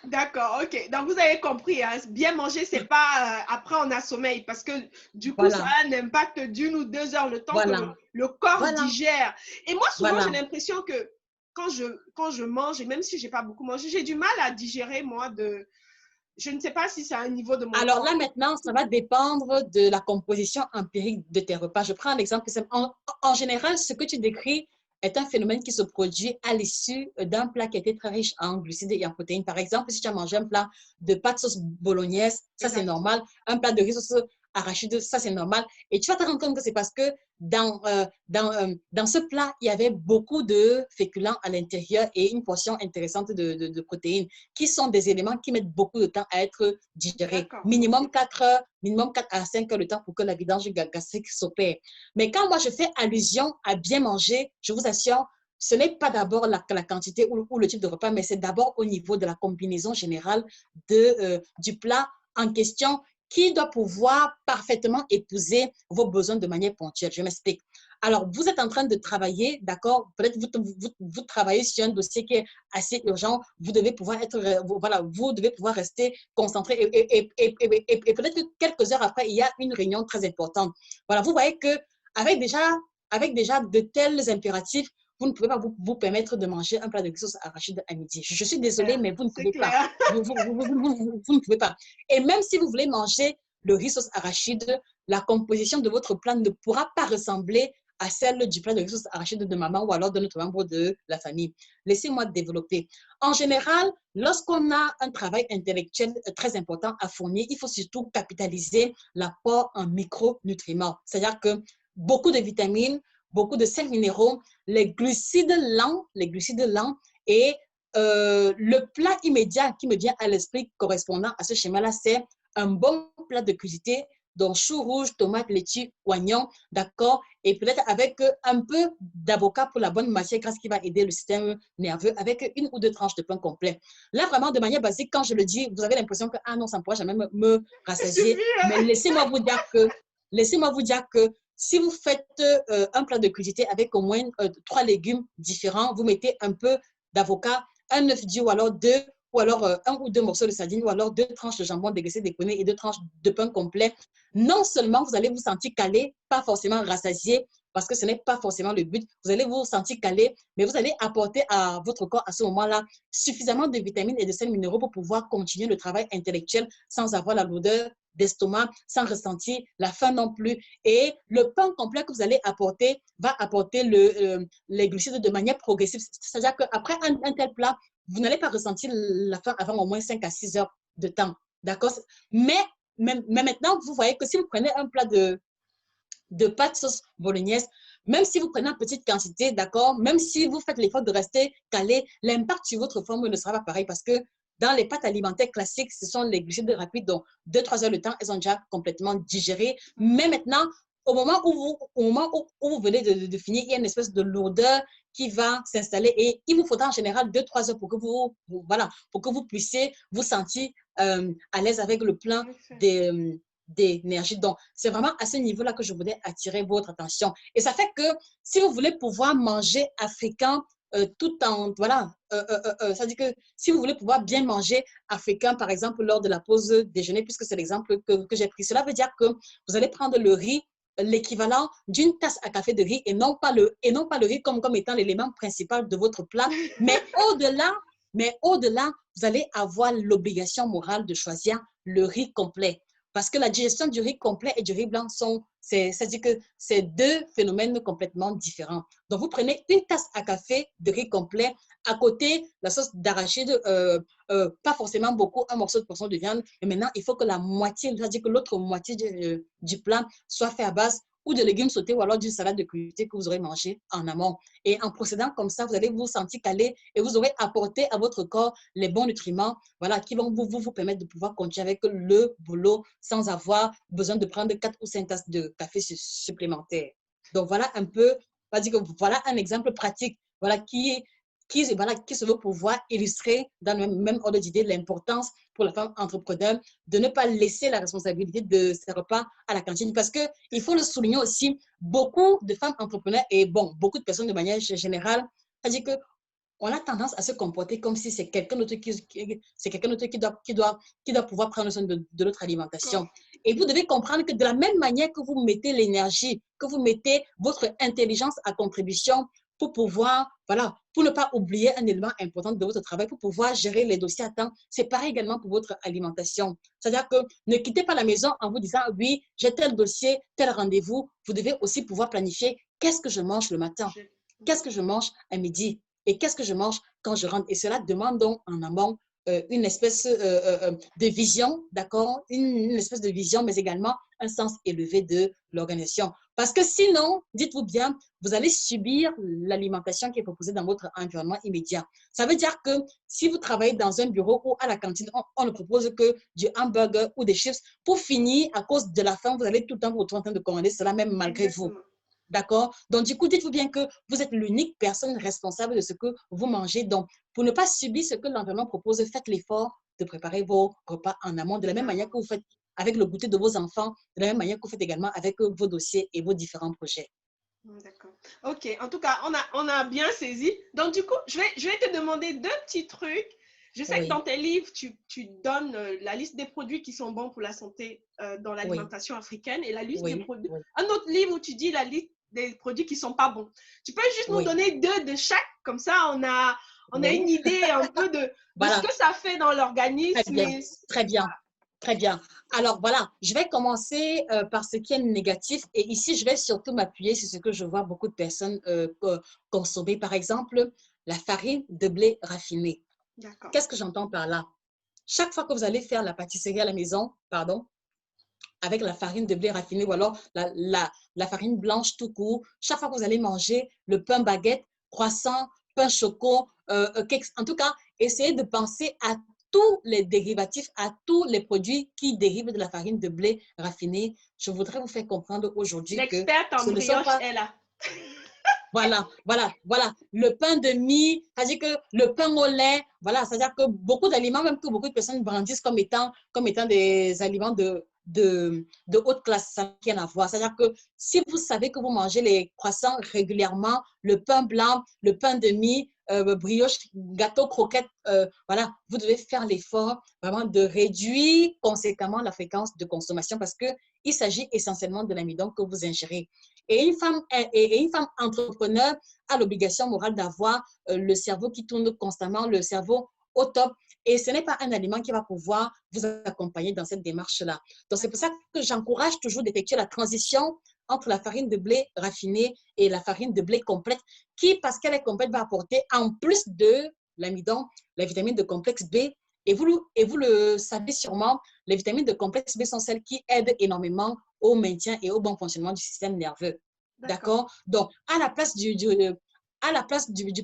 d'accord, ok. Donc, vous avez compris, hein, bien manger, c'est pas après on a sommeil, parce que du coup, ça Voilà, a un impact d'1 ou 2 heures, le temps que voilà, le corps voilà, digère. Et moi, souvent, j'ai voilà. l'impression que quand je mange, et même si j'ai pas beaucoup mangé, j'ai du mal à digérer, moi, je ne sais pas si c'est un niveau de mon Alors là, corps. maintenant, ça va dépendre de la composition empirique de tes repas. Je prends un exemple. En général, ce que tu décris est un phénomène qui se produit à l'issue d'un plat qui était très riche en glucides et en protéines. Par exemple, si tu as mangé un plat de pâtes sauce bolognaise, ça c'est Exact. normal. Un plat de riz sauce arachide, ça c'est normal. Et tu vas te rendre compte que c'est parce que dans ce plat, il y avait beaucoup de féculents à l'intérieur et une portion intéressante de protéines qui sont des éléments qui mettent beaucoup de temps à être digérés. D'accord. Minimum 4 heures, minimum 4 à 5 heures de temps pour que la vidange gastrique s'opère. Mais quand moi je fais allusion à bien manger, je vous assure, ce n'est pas d'abord la quantité ou le type de repas, mais c'est d'abord au niveau de la combinaison générale du plat en question qui doit pouvoir parfaitement épouser vos besoins de manière ponctuelle. Je m'explique. Alors, vous êtes en train de travailler, d'accord? Peut-être vous travaillez sur un dossier qui est assez urgent. Vous devez pouvoir vous devez pouvoir rester concentré et peut-être que quelques heures après, il y a une réunion très importante. Voilà, vous voyez que avec déjà de tels impératifs, vous ne pouvez pas vous permettre de manger un plat de sauce arachide à midi. Je suis désolée, mais vous ne C'est pouvez pas. clair. Vous ne pouvez pas. Et même si vous voulez manger le riz sauce arachide, la composition de votre plat ne pourra pas ressembler à celle du plat de riz sauce arachide de maman ou alors de notre membre de la famille. Laissez-moi développer. En général, lorsqu'on a un travail intellectuel très important à fournir, il faut surtout capitaliser l'apport en micronutriments. C'est-à-dire que beaucoup de vitamines, beaucoup de sels minéraux, les glucides lents et le plat immédiat qui me vient à l'esprit correspondant à ce schéma-là, c'est un bon plat de crudité, donc chou rouge, tomate, laitue, oignon, d'accord, et peut-être avec un peu d'avocat pour la bonne matière grasse qui va aider le système nerveux, avec une ou deux tranches de pain complet. Là, vraiment, de manière basique, quand je le dis, vous avez l'impression que, ah non, ça ne pourra jamais me Il suffit. rassasier, mais laissez-moi vous dire que si vous faites un plat de crudité avec au moins 3 légumes différents, vous mettez un peu d'avocat, un œuf dur ou alors un ou deux morceaux de sardine, ou alors 2 tranches de jambon dégraissé déconné et 2 tranches de pain complet. Non seulement vous allez vous sentir calé, pas forcément rassasié, parce que ce n'est pas forcément le but, vous allez vous sentir calé, mais vous allez apporter à votre corps à ce moment-là suffisamment de vitamines et de sels minéraux pour pouvoir continuer le travail intellectuel sans avoir la lourdeur d'estomac, sans ressentir la faim non plus. Et le pain complet que vous allez apporter va apporter les glucides de manière progressive. C'est-à-dire qu'après un tel plat, vous n'allez pas ressentir la faim avant au moins 5 à 6 heures de temps. D'accord? Mais maintenant, vous voyez que si vous prenez un plat de pâtes sauce bolognaise, même si vous prenez en petite quantité, d'accord, même si vous faites l'effort de rester calé, l'impact sur votre forme ne sera pas pareil parce que dans les pâtes alimentaires classiques, ce sont les glucides rapides, donc 2-3 heures de temps, elles ont déjà complètement digéré. Mais maintenant, au moment où vous venez de finir, il y a une espèce de lourdeur qui va s'installer et il vous faudra en général 2-3 heures pour que voilà, pour que vous puissiez vous sentir à l'aise avec le plein d'énergie. Donc, c'est vraiment à ce niveau-là que je voulais attirer votre attention. Et ça fait que si vous voulez pouvoir manger africain tout en, voilà, ça dit que si vous voulez pouvoir bien manger africain, par exemple, lors de la pause déjeuner, puisque c'est l'exemple que j'ai pris, cela veut dire que vous allez prendre le riz, l'équivalent d'une tasse à café de riz et non pas le riz comme étant l'élément principal de votre plat. Mais au-delà, vous allez avoir l'obligation morale de choisir le riz complet. Parce que la digestion du riz complet et du riz blanc c'est-à-dire que c'est deux phénomènes complètement différents. Donc, vous prenez une tasse à café de riz complet, à côté, la sauce d'arachide, pas forcément beaucoup, un morceau de poisson de viande, mais maintenant, il faut que la moitié, c'est-à-dire que l'autre moitié du plat soit fait à base ou de légumes sautés ou alors d'une salade de crudités que vous aurez mangé en amont. Et en procédant comme ça, vous allez vous sentir calé et vous aurez apporté à votre corps les bons nutriments, voilà, qui vont vous permettre de pouvoir continuer avec le boulot sans avoir besoin de prendre 4 ou 5 tasses de café supplémentaires. Donc, voilà un peu, on va dire que voilà un exemple pratique, voilà, qui se veut pouvoir illustrer dans le même ordre d'idée l'importance pour la femme entrepreneur de ne pas laisser la responsabilité de ses repas à la cantine. Parce qu'il faut le souligner aussi, beaucoup de femmes entrepreneurs et bon, beaucoup de personnes de manière générale, c'est-à-dire que on a tendance à se comporter comme si c'est quelqu'un d'autre qui doit pouvoir prendre soin de notre alimentation. Et vous devez comprendre que de la même manière que vous mettez l'énergie, que vous mettez votre intelligence à contribution pour pouvoir, voilà, pour ne pas oublier un élément important de votre travail, pour pouvoir gérer les dossiers à temps, c'est pareil également pour votre alimentation. C'est-à-dire que ne quittez pas la maison en vous disant, oui, j'ai tel dossier, tel rendez-vous. Vous devez aussi pouvoir planifier qu'est-ce que je mange le matin, qu'est-ce que je mange à midi, et qu'est-ce que je mange quand je rentre. Et cela demande donc en amont une espèce de vision, d'accord, une espèce de vision, mais également un sens élevé de l'organisation. Parce que sinon, dites-vous bien, vous allez subir l'alimentation qui est proposée dans votre environnement immédiat. Ça veut dire que si vous travaillez dans un bureau ou à la cantine, on ne propose que du hamburger ou des chips, pour finir, à cause de la faim, vous allez tout le temps vous retrouver en train de commander cela même malgré vous. D'accord? Donc, du coup, dites-vous bien que vous êtes l'unique personne responsable de ce que vous mangez. Donc, pour ne pas subir ce que l'environnement propose, faites l'effort de préparer vos repas en amont de la même manière que vous faites avec le goûter de vos enfants, de la même manière que vous faites également avec vos dossiers et vos différents projets. D'accord. Ok, en tout cas, on a bien saisi. Donc, du coup, je vais te demander deux petits trucs. Je sais que dans tes livres, tu donnes la liste des produits qui sont bons pour la santé dans l'alimentation africaine et la liste des produits. Un autre livre où tu dis la liste des produits qui ne sont pas bons. Tu peux juste nous donner deux de chaque, comme ça on a une idée un peu de ce que ça fait dans l'organisme. Très bien. Très bien. Alors voilà, je vais commencer par ce qui est négatif et ici, je vais surtout m'appuyer sur ce que je vois beaucoup de personnes consommer. Par exemple, la farine de blé raffinée. Qu'est-ce que j'entends par là? Chaque fois que vous allez faire la pâtisserie à la maison, avec la farine de blé raffinée ou alors la farine blanche tout court, chaque fois que vous allez manger le pain baguette, croissant, pain choco, cake, en tout cas, essayez de penser à tous les dérivatifs, à tous les produits qui dérivent de la farine de blé raffinée. Je voudrais vous faire comprendre aujourd'hui que l'experte en brioche est là. Voilà. Le pain de mie, c'est-à-dire que le pain au lait, voilà, c'est-à-dire que beaucoup d'aliments, même que beaucoup de personnes brandissent comme étant des aliments de haute classe, ça n'a rien à voir. C'est-à-dire que si vous savez que vous mangez les croissants régulièrement, le pain blanc, le pain de mie, brioche, gâteau, croquette, voilà, vous devez faire l'effort vraiment de réduire conséquemment la fréquence de consommation parce qu'il s'agit essentiellement de l'amidon que vous ingérez. Et une femme entrepreneur a l'obligation morale d'avoir le cerveau qui tourne constamment, le cerveau au top. Et ce n'est pas un aliment qui va pouvoir vous accompagner dans cette démarche-là. Donc, c'est pour ça que j'encourage toujours d'effectuer la transition entre la farine de blé raffinée et la farine de blé complète, qui, parce qu'elle est complète, va apporter, en plus de l'amidon, les vitamines de complexe B. Et vous le savez sûrement, les vitamines de complexe B sont celles qui aident énormément au maintien et au bon fonctionnement du système nerveux. D'accord? Donc, à la place du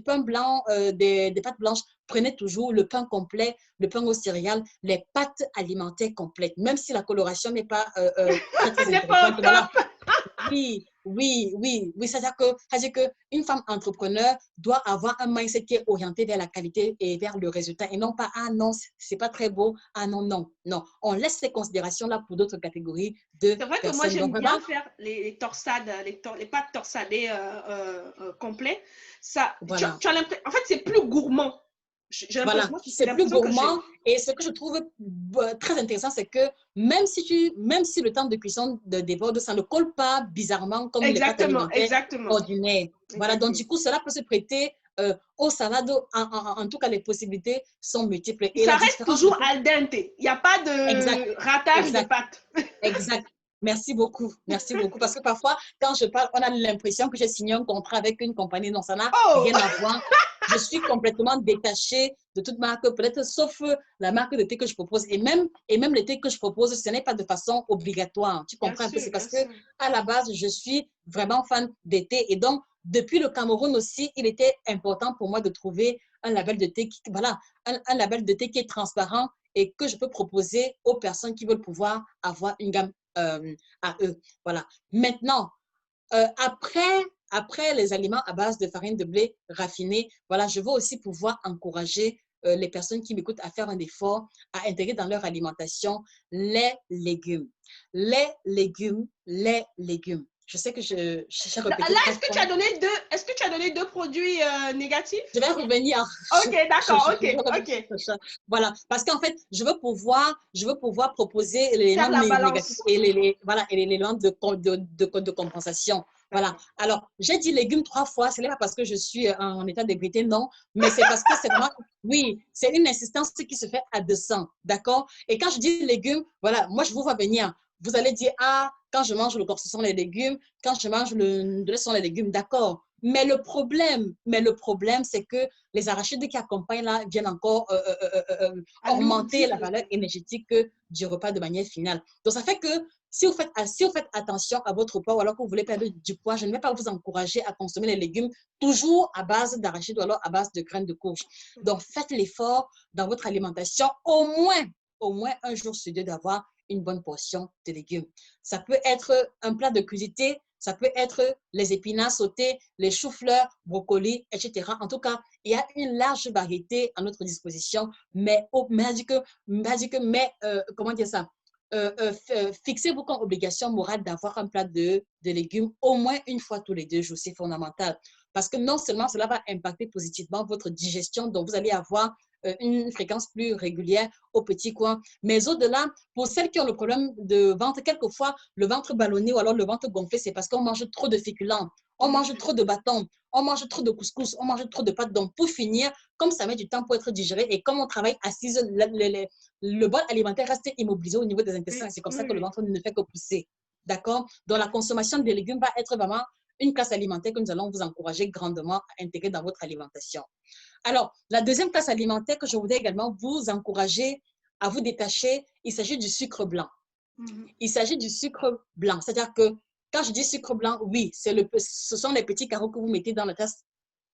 pain blanc, des pâtes blanches, prenez toujours le pain complet, le pain aux céréales, les pâtes alimentaires complètes, même si la coloration n'est pas très, très n'est pas au intéressante. Voilà. top. Oui, oui, oui, oui. C'est-à-dire qu'une femme entrepreneur doit avoir un mindset qui est orienté vers la qualité et vers le résultat et non pas, ah non, c'est pas très beau, ah non, non, non. On laisse ces considérations-là pour d'autres catégories de C'est vrai que moi, personnes. Donc, j'aime vraiment, bien faire les torsades, les pâtes torsadées complets. Ça, voilà. tu as l'impression, en fait, c'est plus gourmand. J'ai l'impression, Voilà, moi, c'est c'est plus l'impression que j'ai. gourmand et ce que je trouve très intéressant, c'est que même si le temps de cuisson déborde, ça ne colle pas bizarrement comme les pâtes Exactement, alimentaires exactement, ordinaires. Voilà, donc exactement. du coup, cela peut se prêter aux salades. En tout cas, les possibilités sont multiples. Et Ça la reste différence, je toujours trouve, al dente. Il n'y a pas exact, de ratage de exact. pâtes. Exact. Merci beaucoup. Merci beaucoup. Parce que parfois, quand je parle, on a l'impression que j'ai signé un contrat avec une compagnie. Non, ça n'a Oh! rien à voir. Je suis complètement détachée de toute marque, peut-être sauf la marque de thé que je propose. Et même le thé que je propose, ce n'est pas de façon obligatoire. Tu Bien comprends un peu? sûr, C'est bien parce que sûr. à la base, je suis vraiment fan des thés. Et donc, depuis le Cameroun aussi, il était important pour moi de trouver un label de thé voilà, un label de thé qui est transparent et que je peux proposer aux personnes qui veulent pouvoir avoir une gamme à eux. Voilà. Maintenant, après les aliments à base de farine de blé raffinée, voilà, je veux aussi pouvoir encourager les personnes qui m'écoutent à faire un effort, à intégrer dans leur alimentation les légumes. Les légumes, les légumes. Je sais que j'ai Là, répété trois est-ce que tu fois. as donné est-ce que tu as donné deux produits négatifs? Je vais revenir. Ok, d'accord, ok, Je vais revenir ok. sur ça. Voilà, parce qu'en fait, je veux pouvoir proposer l'élément Faire la négatif balance. et voilà, et l'élément de compensation. Voilà. D'accord. Alors, j'ai dit légumes trois fois. Ce n'est pas parce que je suis en état d'ébriété, non, mais c'est parce que c'est vraiment, oui, c'est une insistance qui se fait à 200. D'accord? Et quand je dis légumes, voilà, moi, je vous vois venir. Vous allez dire, ah, quand je mange le corps, ce sont les légumes. Quand je mange le lait, ce sont les légumes. D'accord. Mais le problème, c'est que les arachides qui accompagnent là viennent encore augmenter Alourdir la le valeur truc. énergétique du repas de manière finale. Donc, ça fait que si vous faites attention à votre poids ou alors que vous voulez perdre du poids, je ne vais pas vous encourager à consommer les légumes toujours à base d'arachides ou alors à base de graines de courge. Donc, faites l'effort dans votre alimentation au moins un jour sur deux d'avoir une bonne portion de légumes. Ça peut être un plat de crudité, ça peut être les épinards sautés, les choux-fleurs, brocolis, etc. En tout cas, il y a une large variété à notre disposition, mais comment dire ça? Fixez-vous comme obligation morale d'avoir un plat de légumes au moins une fois tous les 2 jours. C'est fondamental. Parce que non seulement cela va impacter positivement votre digestion, donc vous allez avoir une fréquence plus régulière au petit coin. Mais au-delà, pour celles qui ont le problème de ventre, quelquefois, le ventre ballonné ou alors le ventre gonflé, c'est parce qu'on mange trop de féculents, on mange trop de bâtons, on mange trop de couscous, on mange trop de pâtes. Donc, pour finir, comme ça met du temps pour être digéré et comme on travaille assise, le bol alimentaire reste immobilisé au niveau des intestins. Oui, C'est comme ça oui, que le oui. ventre ne fait que pousser. D'accord? Donc, la consommation des légumes va être vraiment une classe alimentaire que nous allons vous encourager grandement à intégrer dans votre alimentation. Alors, la deuxième classe alimentaire que je voudrais également vous encourager à vous détacher, il s'agit du sucre blanc. Il s'agit du sucre blanc. C'est-à-dire que quand je dis sucre blanc, oui, ce sont les petits carreaux que vous mettez dans la tasse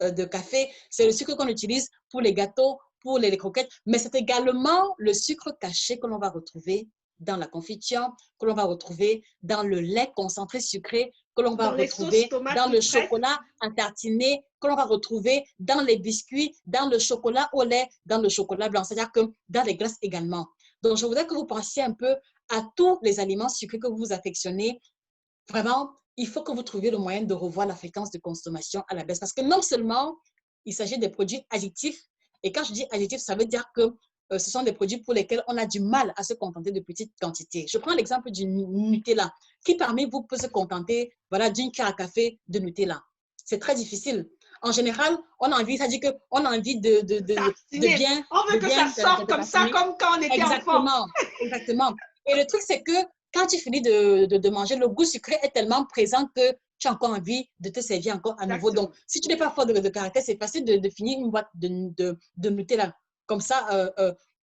de café. C'est le sucre qu'on utilise pour les gâteaux, pour les croquettes, mais c'est également le sucre caché que l'on va retrouver dans la confiture, que l'on va retrouver dans le lait concentré sucré, que l'on va Dans les sauces retrouver tomates dans le toutes prêtes. chocolat à tartiner, que l'on va retrouver dans les biscuits, dans le chocolat au lait, dans le chocolat blanc, c'est-à-dire que dans les glaces également. Donc, je voudrais que vous pensiez un peu à tous les aliments sucrés que vous affectionnez. Vraiment, il faut que vous trouviez le moyen de revoir la fréquence de consommation à la baisse. Parce que non seulement il s'agit des produits additifs, et quand je dis additifs, ça veut dire que ce sont des produits pour lesquels on a du mal à se contenter de petites quantités. Je prends l'exemple du Nutella. Qui parmi vous peut se contenter voilà, d'une cuillère à café de Nutella? C'est très difficile. En général, on a envie, ça dit qu'on a envie Tartiner. On veut de que ça bien sorte comme ça, tartiner. comme quand on était enfant. Exactement, exactement. Et le truc, c'est que quand tu finis de manger, le goût sucré est tellement présent que tu as encore envie de te servir encore à nouveau. Donc, si tu n'es pas fort de caractère, c'est facile de finir une boîte de Nutella comme ça,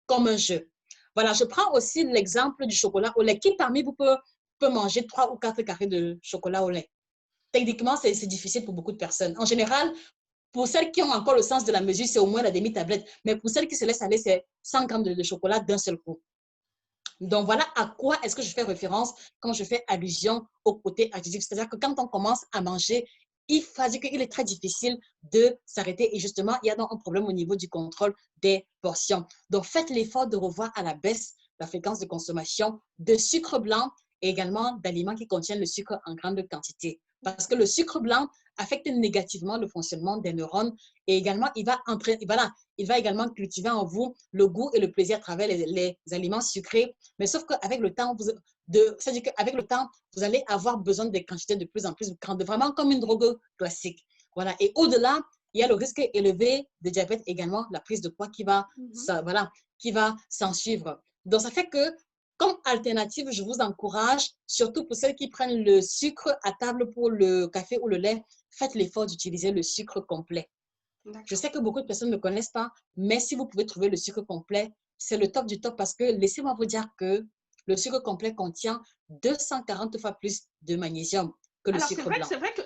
comme un jeu. Voilà, je prends aussi l'exemple du chocolat au lait. Qui parmi vous peut manger 3 ou 4 carrés de chocolat au lait? Techniquement, c'est difficile pour beaucoup de personnes. En général, pour celles qui ont encore le sens de la mesure, c'est au moins la demi-tablette. Mais pour celles qui se laissent aller, c'est 100 grammes de chocolat d'un seul coup. Donc, voilà à quoi est-ce que je fais référence quand je fais allusion au côté addictif. C'est-à-dire que quand on commence à manger, il est très difficile de s'arrêter. Et justement, il y a donc un problème au niveau du contrôle des portions. Donc, faites l'effort de revoir à la baisse la fréquence de consommation de sucre blanc et également d'aliments qui contiennent le sucre en grande quantité. Parce que le sucre blanc affecte négativement le fonctionnement des neurones et également, il va également cultiver en vous le goût et le plaisir à travers les aliments sucrés. Mais sauf qu'avec le temps, c'est-à-dire qu'avec le temps, vous allez avoir besoin des quantités de plus en plus grandes, vraiment comme une drogue classique. Voilà. Et au-delà, il y a le risque élevé de diabète également, la prise de poids qui va s'en suivre. Donc, ça fait que comme alternative, je vous encourage, surtout pour celles qui prennent le sucre à table pour le café ou le lait, faites l'effort d'utiliser le sucre complet. Je sais que beaucoup de personnes ne connaissent pas, mais si vous pouvez trouver le sucre complet, c'est le top du top parce que laissez-moi vous dire que le sucre complet contient 240 fois plus de magnésium que le sucre blanc. C'est vrai que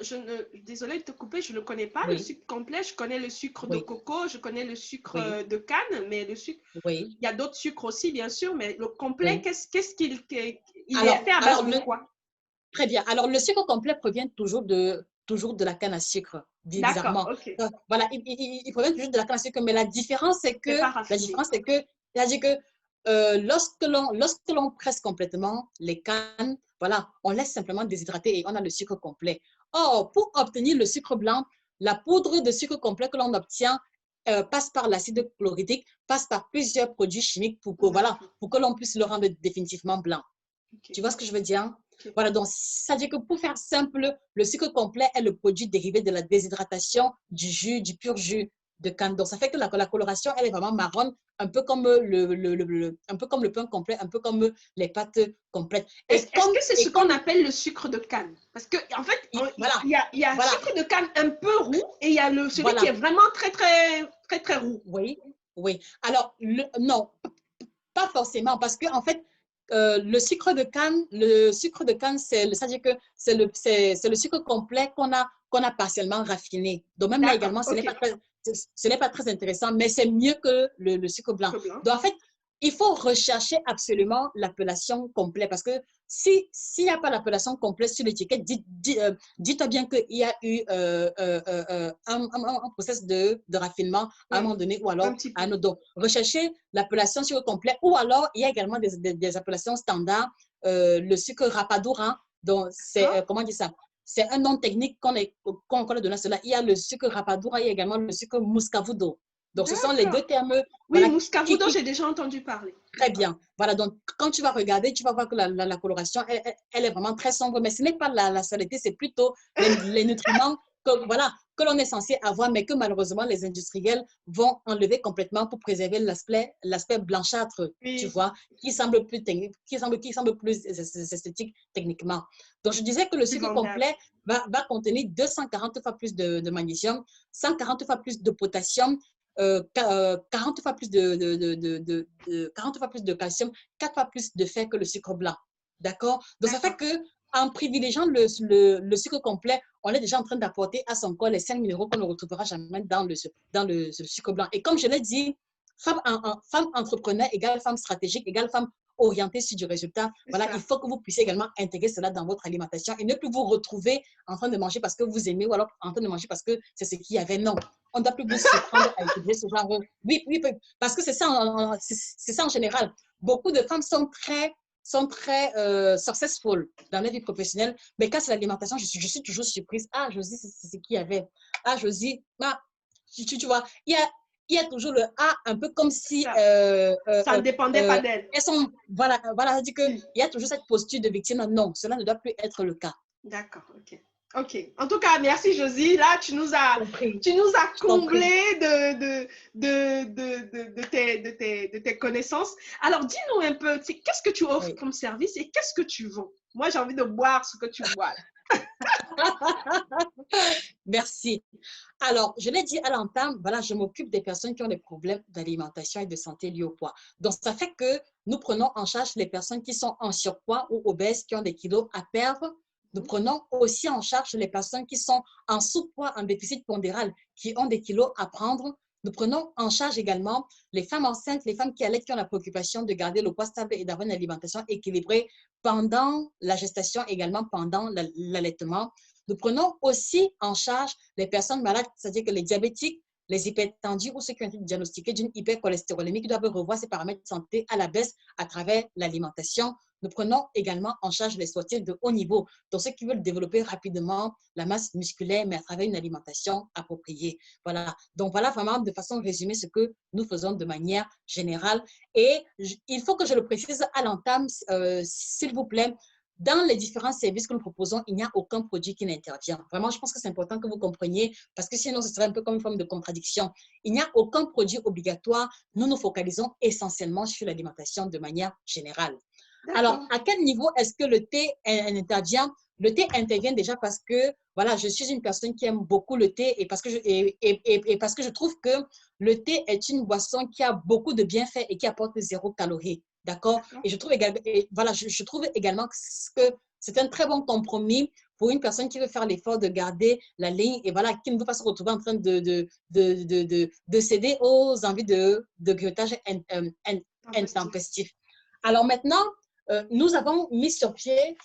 désolée de te couper, je ne connais pas le sucre complet. Je connais le sucre de coco, je connais le sucre de canne, mais le sucre, il y a d'autres sucres aussi, bien sûr, mais le complet, qu'est-ce qu'il est fait à base de quoi? Très bien. Alors, le sucre complet provient toujours de la canne à sucre, bizarrement. Okay. Voilà, il provient toujours de la canne à sucre, mais la différence, c'est que, c'est-à-dire que lorsque l'on presse complètement les cannes, voilà, on laisse simplement déshydrater et on a le sucre complet. Or, pour obtenir le sucre blanc, la poudre de sucre complet que l'on obtient passe par l'acide chlorhydrique, passe par plusieurs produits chimiques pour que l'on puisse le rendre définitivement blanc. Okay. Tu vois ce que je veux dire? Okay. Voilà, donc ça veut dire que pour faire simple, le sucre complet est le produit dérivé de la déshydratation du pur jus de canne. Donc, ça fait que la coloration, elle est vraiment marronne, un peu comme le pain complet, un peu comme les pâtes complètes. Est-ce que c'est ce qu'on appelle le sucre de canne? Parce qu'en fait, il y a sucre de canne un peu roux et il y a celui qui est vraiment très, très, très, très roux. Oui. Alors, non, pas forcément, parce qu'en fait, le sucre de canne, c'est-à-dire que c'est le sucre complet qu'on a partiellement raffiné. Donc, même là également, ce n'est pas très intéressant, mais c'est mieux que le sucre blanc. Donc, en fait, il faut rechercher absolument l'appellation complète parce que s'il n'y a pas l'appellation complète sur l'étiquette, dites-toi bien qu'il y a eu un process de raffinement à un moment donné ou alors à un autre. Donc, recherchez l'appellation sucre complet ou alors il y a également des appellations standards. Le sucre rapadura, donc c'est, comment dire ça? C'est un nom technique qu'on a donné à cela. Il y a le sucre rapadura, il y a également le sucre muscavudo. Donc, ce sont les deux termes. Oui, muscavudo, j'ai déjà entendu parler. Très bien. Voilà, donc quand tu vas regarder, tu vas voir que la coloration, elle est vraiment très sombre. Mais ce n'est pas la saleté, c'est plutôt les nutriments que l'on est censé avoir, mais que malheureusement, les industriels vont enlever complètement pour préserver l'aspect blanchâtre, tu vois, qui semble plus esthétique techniquement. Donc, je disais que le sucre complet va contenir 240 fois plus de magnésium, 140 fois plus de potassium, 40 fois plus de calcium, 4 fois plus de fer que le sucre blanc. D'accord? Donc, ça fait qu'en privilégiant le sucre complet, on est déjà en train d'apporter à son corps les 5 minéraux qu'on ne retrouvera jamais dans le sucre blanc. Et comme je l'ai dit, femme entrepreneur égale femme stratégique égale femme orientée sur du résultat. Voilà, il faut que vous puissiez également intégrer cela dans votre alimentation et ne plus vous retrouver en train de manger parce que vous aimez ou alors en train de manger parce que c'est ce qu'il y avait. Non, on ne doit plus vous surprendre à utiliser ce genre. Oui, parce que c'est ça en général. Beaucoup de femmes sont très successful dans leur vie professionnelle, mais quand c'est l'alimentation, je suis toujours surprise. Ah, Josie, c'est ce qu'il y avait. Ah, Josie, tu vois, il y a toujours le « ah », un peu comme si… ça ne dépendait pas d'elle. Voilà, c'est-à-dire qu'il y a toujours cette posture de victime. Non, cela ne doit plus être le cas. D'accord, ok. Ok. En tout cas, merci Josie. Là, tu nous as Je t'en prie. comblé de tes connaissances. Alors, dis-nous un peu, qu'est-ce que tu offres Oui. comme service et qu'est-ce que tu vends? Moi, j'ai envie de boire ce que tu bois. Merci. Alors, je l'ai dit à l'entame, voilà, je m'occupe des personnes qui ont des problèmes d'alimentation et de santé liés au poids. Donc, ça fait que nous prenons en charge les personnes qui sont en surpoids ou obèses, qui ont des kilos à perdre. Nous prenons aussi en charge les personnes qui sont en sous-poids, en déficit pondéral, qui ont des kilos à prendre. Nous prenons en charge également les femmes enceintes, les femmes qui allaitent, qui ont la préoccupation de garder le poids stable et d'avoir une alimentation équilibrée pendant la gestation, également pendant l'allaitement. Nous prenons aussi en charge les personnes malades, c'est-à-dire que les diabétiques, les hypertendus ou ceux qui ont été diagnostiqués d'une hypercholestérolémie qui doivent revoir ses paramètres de santé à la baisse à travers l'alimentation. Nous prenons également en charge les sportifs de haut niveau, donc ceux qui veulent développer rapidement la masse musculaire, mais à travers une alimentation appropriée. Voilà. Donc, voilà vraiment de façon résumée ce que nous faisons de manière générale. Et il faut que je le précise à l'entame, s'il vous plaît, dans les différents services que nous proposons, il n'y a aucun produit qui n'intervient. Vraiment, je pense que c'est important que vous compreniez, parce que sinon, ce serait un peu comme une forme de contradiction. Il n'y a aucun produit obligatoire. Nous nous focalisons essentiellement sur l'alimentation de manière générale. Alors, D'accord. à quel niveau est-ce que le thé intervient? Le thé intervient déjà parce que, voilà, je suis une personne qui aime beaucoup le thé et parce que parce que je trouve que le thé est une boisson qui a beaucoup de bienfaits et qui apporte 0 calories. D'accord? D'accord. Et je trouve également, voilà, je trouve également que c'est un très bon compromis pour une personne qui veut faire l'effort de garder la ligne et voilà, qui ne veut pas se retrouver en train de céder aux envies de grignotage Tempestif. intempestif. Alors maintenant, nous avons mis sur pied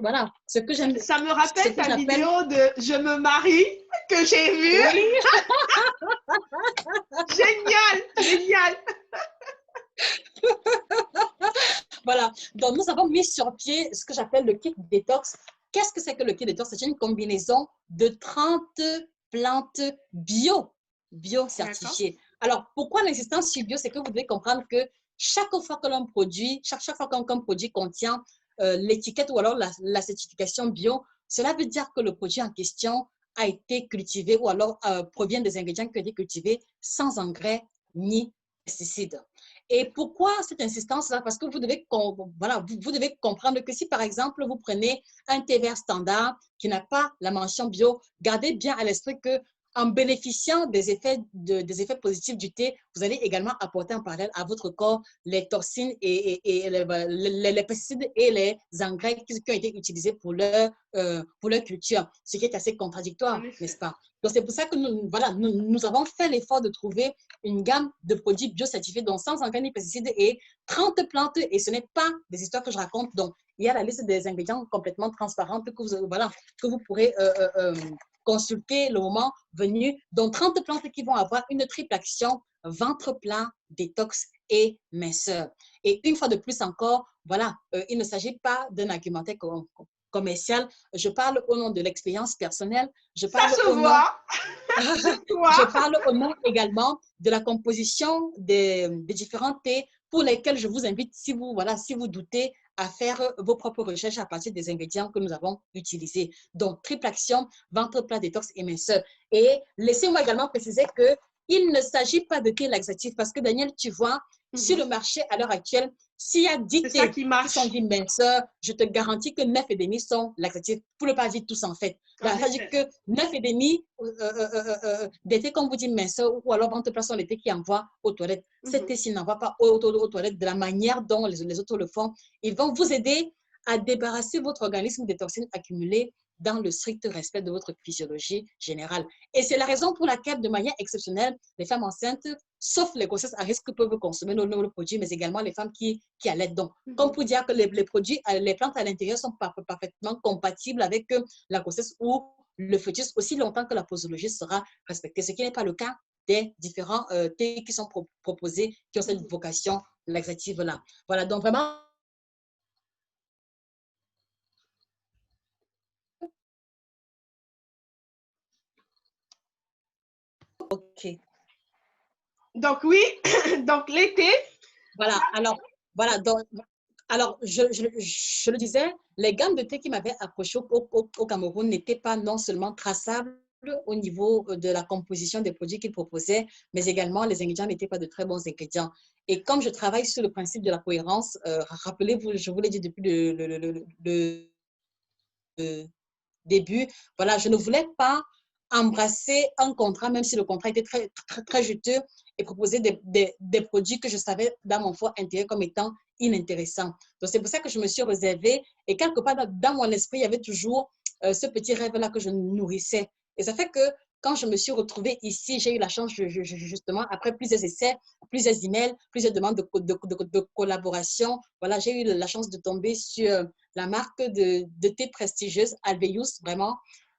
voilà, Ça me ce rappelle que ta j'appelle, vidéo de Je me marie que j'ai vue. oui, Génial, génial. voilà. Donc, nous avons mis sur pied ce que j'appelle le kit détox. Qu'est-ce que c'est que le kit détox? C'est une combinaison de 30 plantes bio D'accord. certifiées. Alors, pourquoi l'insistance sur bio? C'est que vous devez comprendre que chaque fois que l'on produit, chaque fois qu'un produit contient l'étiquette ou alors la certification bio, cela veut dire que le produit en question a été cultivé ou alors provient des ingrédients qui ont été cultivés sans engrais ni pesticides. Et pourquoi cette insistance-là? Parce que voilà, vous devez comprendre que si, par exemple, vous prenez un thé vert standard qui n'a pas la mention bio, gardez bien à l'esprit que en bénéficiant des des effets positifs du thé, vous allez également apporter en parallèle à votre corps les toxines et les pesticides et les engrais qui ont été utilisés pour leur culture, ce qui est assez contradictoire, En n'est-ce effet. pas? Donc, c'est pour ça que voilà, nous avons fait l'effort de trouver une gamme de produits biocertifiés, dont sans engrais ni pesticides et 30 plantes. Et ce n'est pas des histoires que je raconte. Donc, il y a la liste des ingrédients complètement transparente que vous pourrez consulter le moment venu. Donc, 30 plantes qui vont avoir une triple action, ventre plat, détox et minceur. Et une fois de plus encore, voilà, il ne s'agit pas d'un argumentaire commercial. Je parle au nom de l'expérience personnelle. Je Ça parle se au nom voit. Ça se je voit. parle au nom également de la composition des différents thés pour lesquels je vous invite, si vous, voilà, si vous doutez, à faire vos propres recherches à partir des ingrédients que nous avons utilisés. Donc, triple action, ventre plat, détox et minceur. Et laissez-moi également préciser qu'il ne s'agit pas de thé laxatif parce que, Daniel, tu vois, sur le marché à l'heure actuelle, s'il y a 10 C'est ça thés qui qui sont marche. dits minceurs, je te garantis que 9,5 sont laxatifs, pour ne pas dire tous en fait. En C'est-à-dire effet. que 9,5 d'été, comme vous dites, minceur ou alors ventre plat sont les thés qui envoient aux toilettes. Ces thés, s'ils n'envoient pas aux toilettes de la manière dont les autres le font, ils vont vous aider à débarrasser votre organisme des toxines accumulées dans le strict respect de votre physiologie générale. Et c'est la raison pour laquelle, de manière exceptionnelle, les femmes enceintes, sauf les grossesses à risque, peuvent consommer nos produits, mais également les femmes qui allaitent. Donc, comme pour dire que les produits, les plantes à l'intérieur sont parfaitement compatibles avec la grossesse ou le fœtus aussi longtemps que la posologie sera respectée, ce qui n'est pas le cas des différents thés qui sont proposés, qui ont cette vocation laxative-là. Voilà, donc vraiment, OK. Donc oui, donc l'été, Voilà, alors, voilà, donc, Alors, je le disais, les gammes de thé qui m'avaient approché au Cameroun n'étaient pas non seulement traçables au niveau de la composition des produits qu'ils proposaient, mais également les ingrédients n'étaient pas de très bons ingrédients. Et comme je travaille sur le principe de la cohérence, rappelez-vous, je vous l'ai dit depuis le début, voilà, je ne voulais pas embrasser un contrat, même si le contrat était très juteux, et proposer des produits que je savais dans mon fort intérieur comme étant inintéressants. Donc, c'est pour ça que je me suis réservée. Et quelque part dans mon esprit, il y avait toujours ce petit rêve-là que je nourrissais. Et ça fait que quand je me suis retrouvée ici, j'ai eu la chance, justement, après plusieurs essais, plusieurs emails, plusieurs demandes de collaboration, voilà, j'ai eu la chance de tomber sur la marque de thé prestigieuse Alveus, vraiment,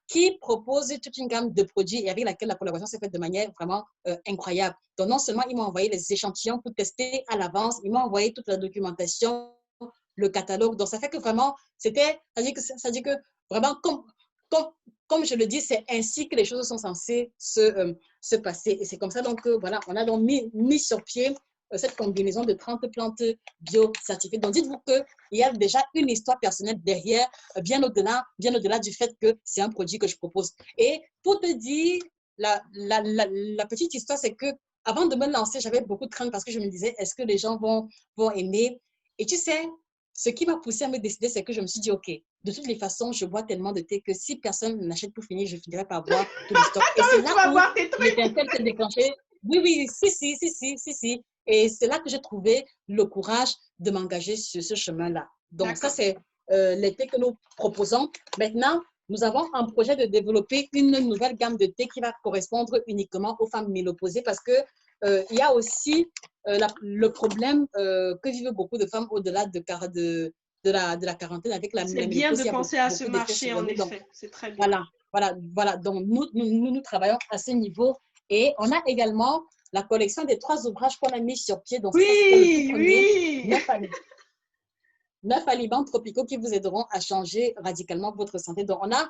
qui propose toute une gamme de produits et avec laquelle la collaboration s'est faite de manière vraiment incroyable. Donc, non seulement ils m'ont envoyé les échantillons pour tester à l'avance, ils m'ont envoyé toute la documentation, le catalogue. Donc, ça fait que vraiment, ça dit que vraiment, comme, comme je le dis, c'est ainsi que les choses sont censées se passer. Et c'est comme ça, donc, voilà, on a donc mis sur pied cette combinaison de 30 plantes bio-certifiées. Donc, dites-vous qu'il y a déjà une histoire personnelle derrière, bien au-delà du fait que c'est un produit que je propose. Et pour te dire, la petite histoire, c'est que avant de me lancer, j'avais beaucoup de crainte parce que je me disais, est-ce que les gens vont aimer? Et tu sais, ce qui m'a poussé à me décider, c'est que je me suis dit, OK, de toutes les façons, je bois tellement de thé que si personne n'achète pour finir, je finirai par boire tout le stock. Et c'est Tu là vas où voir tes trucs. l'étincelle s'est déclenchée. Oui, oui, si. Et c'est là que j'ai trouvé le courage de m'engager sur ce chemin-là. Donc, ça, c'est les thés que nous proposons. Maintenant, nous avons un projet de développer une nouvelle gamme de thé qui va correspondre uniquement aux femmes ménopausées parce que il y a aussi le problème que vivent beaucoup de femmes au-delà de la quarantaine avec la C'est bien ménopause. de Il y a penser à ce beaucoup d'effets marché, en secondaires. Donc, effet. C'est très bien. voilà. Donc, nous travaillons à ce niveau. Et on a également la collection des 3 ouvrages qu'on a mis sur pied. Donc, ça, c'était le tout Oui, premier. oui. 9 aliments tropicaux qui vous aideront à changer radicalement votre santé. Donc, on a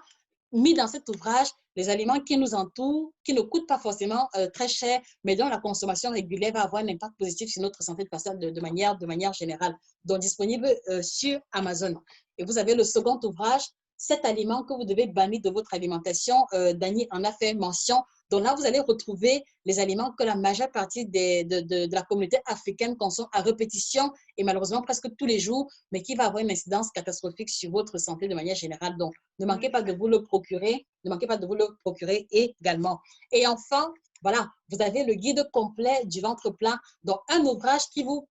mis dans cet ouvrage les aliments qui nous entourent, qui ne coûtent pas forcément très cher, mais dont la consommation régulière va avoir un impact positif sur notre santé de manière générale. Donc, disponible sur Amazon. Et vous avez le second ouvrage, 7 aliments que vous devez bannir de votre alimentation. Dany en a fait mention. Donc là, vous allez retrouver les aliments que la majeure partie de la communauté africaine consomme à répétition et malheureusement presque tous les jours, mais qui va avoir une incidence catastrophique sur votre santé de manière générale. Donc, ne manquez pas de vous le procurer. Ne manquez pas de vous le procurer également. Et enfin, voilà, vous avez le guide complet du ventre plat. Donc, un ouvrage qui vous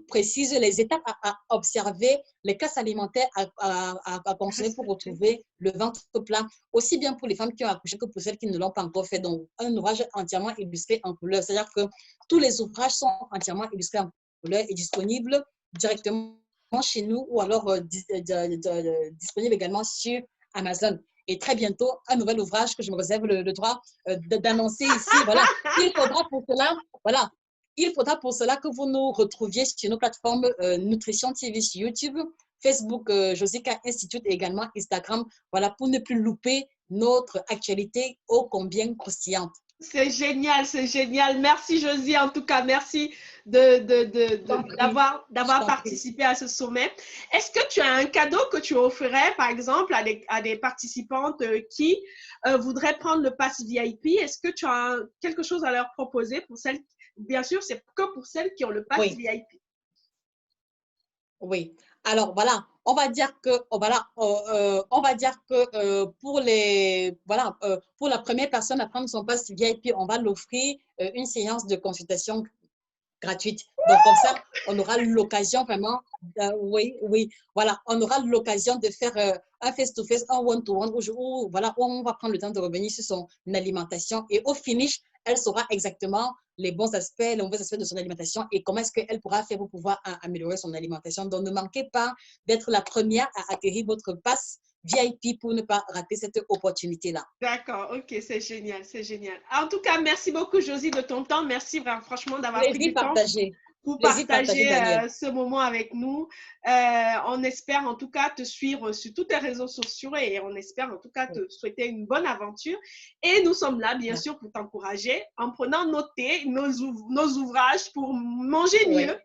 précise les étapes à observer, les classes alimentaires à consommer pour retrouver le ventre plat, aussi bien pour les femmes qui ont accouché que pour celles qui ne l'ont pas encore fait. Donc, un ouvrage entièrement illustré en couleur. C'est-à-dire que tous les ouvrages sont entièrement illustrés en couleur et disponibles directement chez nous ou alors disponible également sur Amazon. Et très bientôt, un nouvel ouvrage que je me réserve le droit d'annoncer ici. Voilà, il faudra pour cela, voilà, il faudra pour cela que vous nous retrouviez sur nos plateformes Nutrition TV sur YouTube, Facebook Josica Institute et également Instagram, voilà, pour ne plus louper notre actualité ô combien croustillante. C'est génial, c'est génial. Merci Josie, en tout cas, merci d'avoir participé à ce sommet. Est-ce que tu as un cadeau que tu offrirais, par exemple, à des participantes qui voudraient prendre le pass VIP? Est-ce que tu as quelque chose à leur proposer pour celles, bien sûr, c'est que pour celles qui ont le pass VIP. Oui. Alors voilà, on va dire que pour pour la première personne à prendre son pass VIP, on va l'offrir une séance de consultation gratuite. Donc comme ça, on aura l'occasion vraiment, voilà, on aura l'occasion de faire un face-to-face, un one-to-one où on va prendre le temps de revenir sur son alimentation et au finish, elle saura exactement les bons aspects de son alimentation et comment est-ce qu'elle pourra faire pour pouvoir améliorer son alimentation. Donc, ne manquez pas d'être la première à acquérir votre pass VIP pour ne pas rater cette opportunité-là. D'accord, ok, c'est génial, c'est génial. En tout cas, merci beaucoup, Josie, de ton temps. Merci franchement d'avoir pris du temps pour partager ce moment avec nous. On espère en tout cas te suivre sur tous tes réseaux sociaux et on espère en tout cas te souhaiter une bonne aventure. Et nous sommes là, bien sûr, pour t'encourager en prenant nos thés, nos ouvrages pour manger mieux.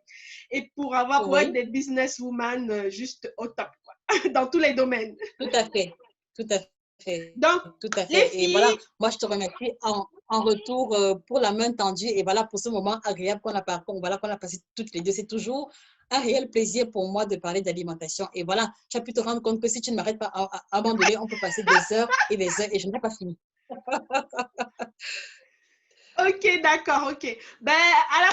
et pour être Oui, des businesswomen juste au top, quoi, dans tous les domaines. tout à fait. Tout à fait. Donc, Tout à les fait. Et voilà, filles, moi, je te remercie en retour pour la main tendue et voilà pour ce moment agréable voilà, qu'on a passé toutes les deux. C'est toujours un réel plaisir pour moi de parler d'alimentation. Et voilà, tu as pu te rendre compte que si tu ne m'arrêtes pas à un moment donné, on peut passer des heures et je n'ai pas fini. ok, d'accord, ok. Ben, à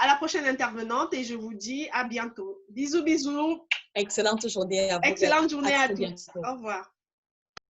la prochaine intervenante et je vous dis à bientôt. Bisous, bisous. Excellente journée à vous et Excellente à journée à très toutes. bientôt. Au revoir.